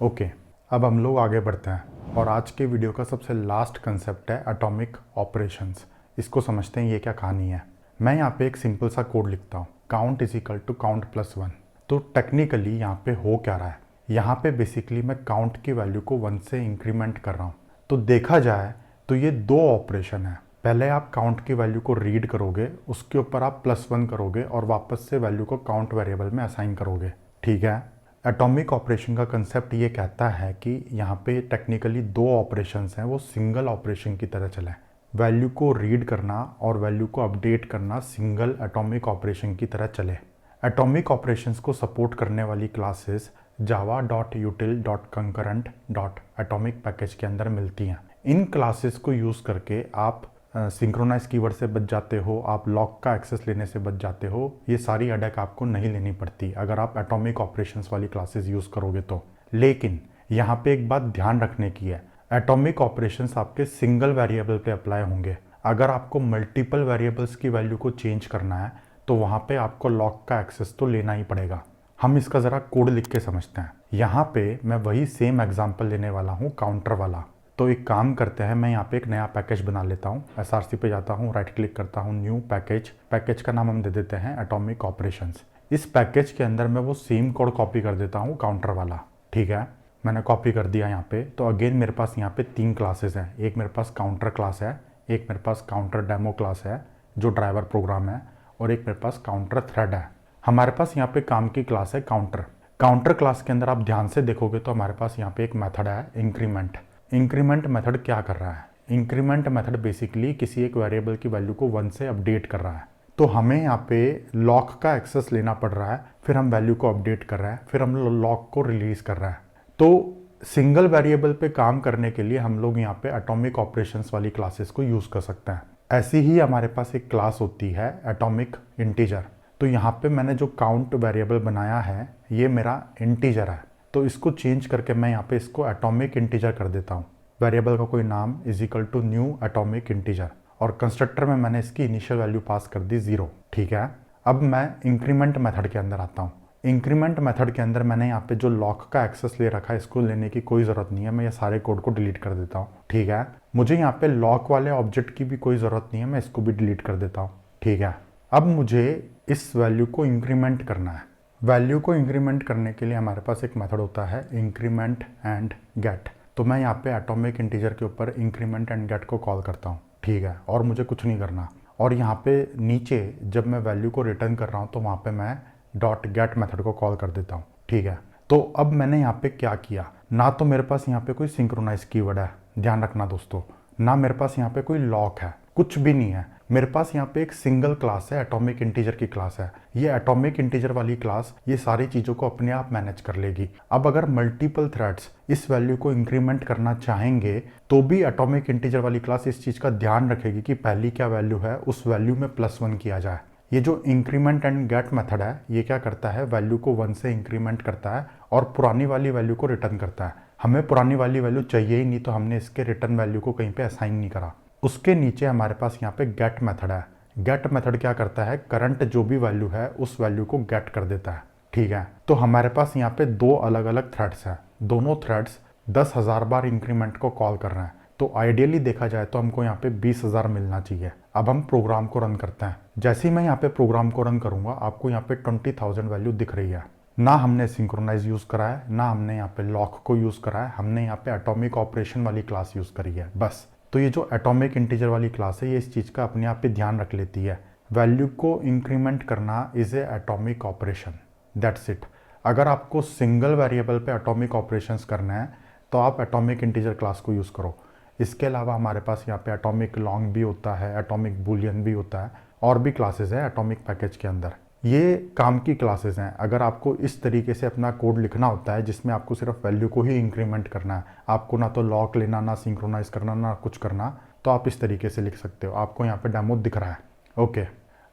ओके। अब हम लोग आगे बढ़ते हैं और आज के वीडियो का सबसे लास्ट कंसेप्ट है एटॉमिक ऑपरेशंस। इसको समझते हैं ये क्या कहानी है। मैं यहाँ पे एक सिंपल सा कोड लिखता हूँ, count is equal to count plus 1। तो टेक्निकली यहाँ पे हो क्या रहा है, यहाँ पे बेसिकली मैं काउंट की वैल्यू को 1 से इंक्रीमेंट कर रहा हूँ। तो देखा जाए तो ये 2 ऑपरेशन है। पहले आप काउंट की वैल्यू को रीड करोगे, उसके ऊपर आप +1 करोगे और वापस से वैल्यू को काउंट वेरिएबल में असाइन करोगे, ठीक है। एटॉमिक ऑपरेशन का कंसेप्ट ये कहता है कि यहाँ पे टेक्निकली 2 ऑपरेशंस हैं, वो सिंगल ऑपरेशन की तरह चलें। वैल्यू को रीड करना और वैल्यू को अपडेट करना सिंगल एटॉमिक ऑपरेशन की तरह चले। एटॉमिक ऑपरेशंस को सपोर्ट करने वाली क्लासेस java.util.concurrent.atomic पैकेज के अंदर मिलती हैं। इन क्लासेस को यूज़ करके आप सिंक्रोनाइज कीवर्ड से बच जाते हो, आप लॉक का एक्सेस लेने से बच जाते हो। ये सारी हेडेक आपको नहीं लेनी पड़ती अगर आप एटॉमिक ऑपरेशंस वाली क्लासेस यूज़ करोगे तो। लेकिन यहाँ पे एक बात ध्यान रखने की है, एटॉमिक ऑपरेशंस आपके सिंगल वेरिएबल पे अप्लाई होंगे। अगर आपको मल्टीपल वेरिएबल्स की वैल्यू को चेंज करना है तो वहाँ पे आपको लॉक का एक्सेस तो लेना ही पड़ेगा। हम इसका ज़रा कोड लिख के समझते हैं। यहाँ पे मैं वही सेम एग्जांपल लेने वाला हूँ, काउंटर वाला। तो एक काम करते हैं, मैं यहाँ पे एक नया पैकेज बना लेता हूँ। SRC पे जाता हूँ, राइट क्लिक करता हूँ, न्यू पैकेज। पैकेज का नाम हम दे देते हैं एटॉमिक ऑपरेशंस। इस पैकेज के अंदर मैं वो सेम कोड कॉपी कर देता हूँ, काउंटर वाला। ठीक है, मैंने कॉपी कर दिया यहाँ पे। तो अगेन मेरे पास यहाँ पे 3 क्लासेस हैं। एक मेरे पास काउंटर क्लास है, एक मेरे पास काउंटर डेमो क्लास है जो ड्राइवर प्रोग्राम है, और एक मेरे पास काउंटर थ्रेड है। हमारे पास यहाँ पे काम की क्लास है काउंटर। काउंटर क्लास के अंदर आप ध्यान से देखोगे तो हमारे पास यहाँ पे एक मेथड है इंक्रीमेंट। इंक्रीमेंट मेथड क्या कर रहा है? इंक्रीमेंट मेथड बेसिकली किसी एक वेरिएबल की वैल्यू को 1 से अपडेट कर रहा है। तो हमें यहाँ पे लॉक का एक्सेस लेना पड़ रहा है, फिर हम वैल्यू को अपडेट कर रहे हैं, फिर हम लॉक को रिलीज कर रहे हैं। तो सिंगल वेरिएबल पे काम करने के लिए हम लोग यहाँ पे एटॉमिक ऑपरेशंस वाली क्लासेस को यूज़ कर सकते हैं। ऐसी ही हमारे पास एक क्लास होती है एटॉमिक इंटीजर। तो यहाँ पे मैंने जो काउंट वेरिएबल बनाया है ये मेरा इंटीजर है, तो इसको चेंज करके मैं यहाँ पे इसको एटॉमिक इंटीजर कर देता हूँ। वेरिएबल का कोई नाम is equal to new atomic integer, और कंस्ट्रक्टर में मैंने इसकी इनिशियल वैल्यू पास कर दी 0। ठीक है, अब मैं इंक्रीमेंट मेथड के अंदर आता हूँ। इंक्रीमेंट मेथड के अंदर मैंने यहाँ पे जो लॉक का एक्सेस ले रखा है इसको लेने की कोई ज़रूरत नहीं है, मैं ये सारे कोड को डिलीट कर देता हूँ। ठीक है, मुझे यहाँ पे लॉक वाले ऑब्जेक्ट की भी कोई ज़रूरत नहीं है, मैं इसको भी डिलीट कर देता हूँ। ठीक है, अब मुझे इस वैल्यू को इंक्रीमेंट करना है। वैल्यू को इंक्रीमेंट करने के लिए हमारे पास एक मेथड होता है इंक्रीमेंट एंड गेट। तो मैं यहाँ पे एटॉमिक इंटीजर के ऊपर इंक्रीमेंट एंड गेट को कॉल करता हूँ। ठीक है, और मुझे कुछ नहीं करना। और यहाँ पे नीचे जब मैं वैल्यू को रिटर्न कर रहा हूँ तो वहाँ पे मैं डॉट गेट मेथड को कॉल कर देता हूँ। ठीक है, तो अब मैंने यहाँ पे क्या किया, ना तो मेरे पास यहाँ पे कोई सिंक्रोनाइज कीवर्ड है, ध्यान रखना दोस्तों, ना मेरे पास यहाँ पे कोई लॉक है, कुछ भी नहीं है। मेरे पास यहाँ पे एक सिंगल क्लास है, एटॉमिक इंटीजर की क्लास है। ये एटॉमिक इंटीजर वाली क्लास ये सारी चीज़ों को अपने आप मैनेज कर लेगी। अब अगर मल्टीपल थ्रेड्स इस वैल्यू को इंक्रीमेंट करना चाहेंगे तो भी एटॉमिक इंटीजर वाली क्लास इस चीज़ का ध्यान रखेगी कि पहली क्या वैल्यू है उस वैल्यू में +1 किया जाए। ये जो इंक्रीमेंट एंड गेट मेथड है ये क्या करता है, वैल्यू को 1 से इंक्रीमेंट करता है और पुरानी वाली वैल्यू को रिटर्न करता है। हमें पुरानी वाली वैल्यू चाहिए ही नहीं, तो हमने इसके रिटर्न वैल्यू को कहीं पे असाइन नहीं करा। उसके नीचे हमारे पास यहाँ पे गेट मेथड है। गेट मेथड क्या करता है, करंट जो भी वैल्यू है उस वैल्यू को गेट कर देता है। ठीक है, तो हमारे पास यहाँ पे 2 अलग अलग थ्रेड्स हैं। दोनों थ्रेड्स 10,000 बार इंक्रीमेंट को कॉल कर रहे हैं। तो आइडियली देखा जाए तो हमको यहाँ पे 20,000 मिलना चाहिए। अब हम प्रोग्राम को रन करते हैं। जैसे ही मैं यहाँ पे प्रोग्राम को रन करूंगा आपको यहाँ पे 20,000 वैल्यू दिख रही है। ना हमने सिंक्रोनाइज यूज़ करा है, ना हमने यहाँ पे लॉक को यूज़ करा है, हमने यहाँ पे एटॉमिक ऑपरेशन वाली क्लास यूज़ करी है बस। तो ये जो एटॉमिक इंटीजर वाली क्लास है ये इस चीज़ का अपने आप पे ध्यान रख लेती है। वैल्यू को इंक्रीमेंट करना is a atomic operation, that's it. अगर आपको सिंगल वेरिएबल पे एटॉमिक ऑपरेशंस करना है तो आप एटॉमिक इंटीजर क्लास को यूज़ करो। इसके अलावा हमारे पास यहाँ पे एटॉमिक लॉन्ग भी होता है, एटॉमिक बूलियन भी होता है, और भी क्लासेस हैं एटॉमिक पैकेज के अंदर। ये काम की क्लासेस हैं। अगर आपको इस तरीके से अपना कोड लिखना होता है जिसमें आपको सिर्फ वैल्यू को ही इंक्रीमेंट करना है, आपको ना तो लॉक लेना, ना सिंक्रोनाइज करना, ना कुछ करना, तो आप इस तरीके से लिख सकते हो। आपको यहाँ पे डेमो दिख रहा है। ओके,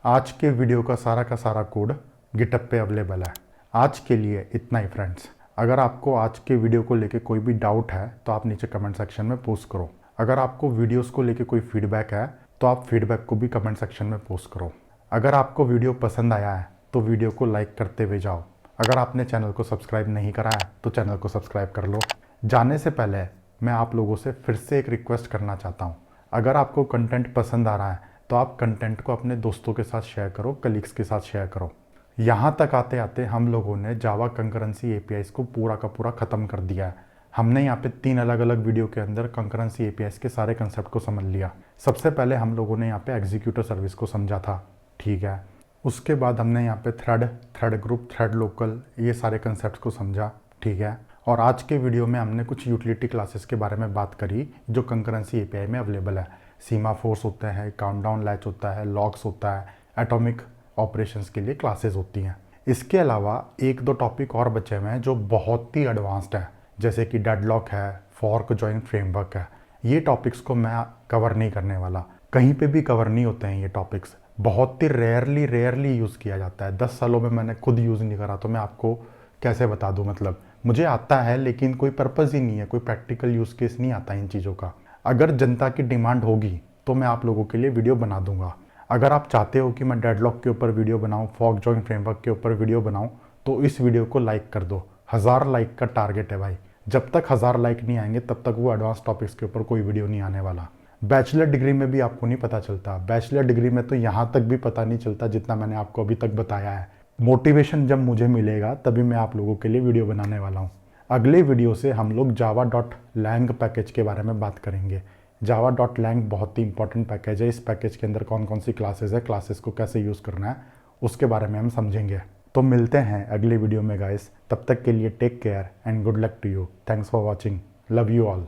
आज के वीडियो का सारा कोड गिटहब पे अवेलेबल है। आज के लिए इतना ही फ्रेंड्स। अगर आपको आज के वीडियो को लेके कोई भी डाउट है तो आप नीचे कमेंट सेक्शन में पोस्ट करो। अगर आपको वीडियोस को लेके कोई फीडबैक है तो आप फीडबैक को भी कमेंट सेक्शन में पोस्ट करो। अगर आपको वीडियो पसंद आया है तो वीडियो को लाइक करते हुए जाओ। अगर आपने चैनल को सब्सक्राइब नहीं करा है तो चैनल को सब्सक्राइब कर लो। जाने से पहले मैं आप लोगों से फिर से एक रिक्वेस्ट करना चाहता हूँ। अगर आपको कंटेंट पसंद आ रहा है तो आप कंटेंट को अपने दोस्तों के साथ शेयर करो, कलीग्स के साथ शेयर करो। यहाँ तक आते आते हम लोगों ने जावा कंकरेंसी एपीआईज को पूरा का पूरा ख़त्म कर दिया है। हमने यहाँ पे 3 अलग अलग वीडियो के अंदर कंकरेंसी एपीआईज के सारे कंसेप्ट को समझ लिया। सबसे पहले हम लोगों ने यहाँ पे एग्जीक्यूटर सर्विस को समझा था। ठीक है, उसके बाद हमने यहाँ पे थ्रेड ग्रुप, थ्रेड लोकल, ये सारे कंसेप्ट को समझा। ठीक है, और आज के वीडियो में हमने कुछ यूटिलिटी क्लासेस के बारे में बात करी जो कंकरेंसी एपीआई में अवेलेबल है। सीमा फोर्स होते हैं, काउंटडाउन लैच होता है, लॉक्स होता है, एटॉमिक ऑपरेशंस के लिए क्लासेस होती हैं। इसके अलावा 1-2 टॉपिक और बचे हुए हैं जो बहुत ही एडवांस्ड हैं, जैसे कि डेडलॉक है, फॉर्क जॉइन फ्रेमवर्क है। ये टॉपिक्स को मैं कवर नहीं करने वाला। कहीं पे भी कवर नहीं होते हैं ये टॉपिक्स, बहुत ही रेयरली यूज़ किया जाता है। 10 सालों में मैंने खुद यूज़ नहीं करा तो मैं आपको कैसे बता दूं। मतलब मुझे आता है लेकिन कोई पर्पज़ ही नहीं है, कोई प्रैक्टिकल यूज़ केस नहीं आता इन चीज़ों का। अगर जनता की डिमांड होगी तो मैं आप लोगों के लिए वीडियो बना दूंगा। अगर आप चाहते हो कि मैं डेडलॉक के ऊपर वीडियो बनाऊं, फॉग जॉइन फ्रेमवर्क के ऊपर वीडियो बनाऊं, तो इस वीडियो को लाइक कर दो। 1000 लाइक का टारगेट है भाई। जब तक 1000 लाइक नहीं आएंगे तब तक वो एडवांस टॉपिक्स के ऊपर कोई वीडियो नहीं आने वाला। बैचलर डिग्री में भी आपको नहीं पता चलता, बैचलर डिग्री में तो यहाँ तक भी पता नहीं चलता जितना मैंने आपको अभी तक बताया है। मोटिवेशन जब मुझे मिलेगा तभी मैं आप लोगों के लिए वीडियो बनाने वाला हूँ। अगले वीडियो से हम लोग java.lang पैकेज के बारे में बात करेंगे। java.lang बहुत ही इंपॉर्टेंट पैकेज है। इस पैकेज के अंदर कौन कौन सी क्लासेस है, क्लासेस को कैसे यूज़ करना है, उसके बारे में हम समझेंगे। तो मिलते हैं अगले वीडियो में गाइस। तब तक के लिए take care and good luck to you. Thanks for watching. Love you all.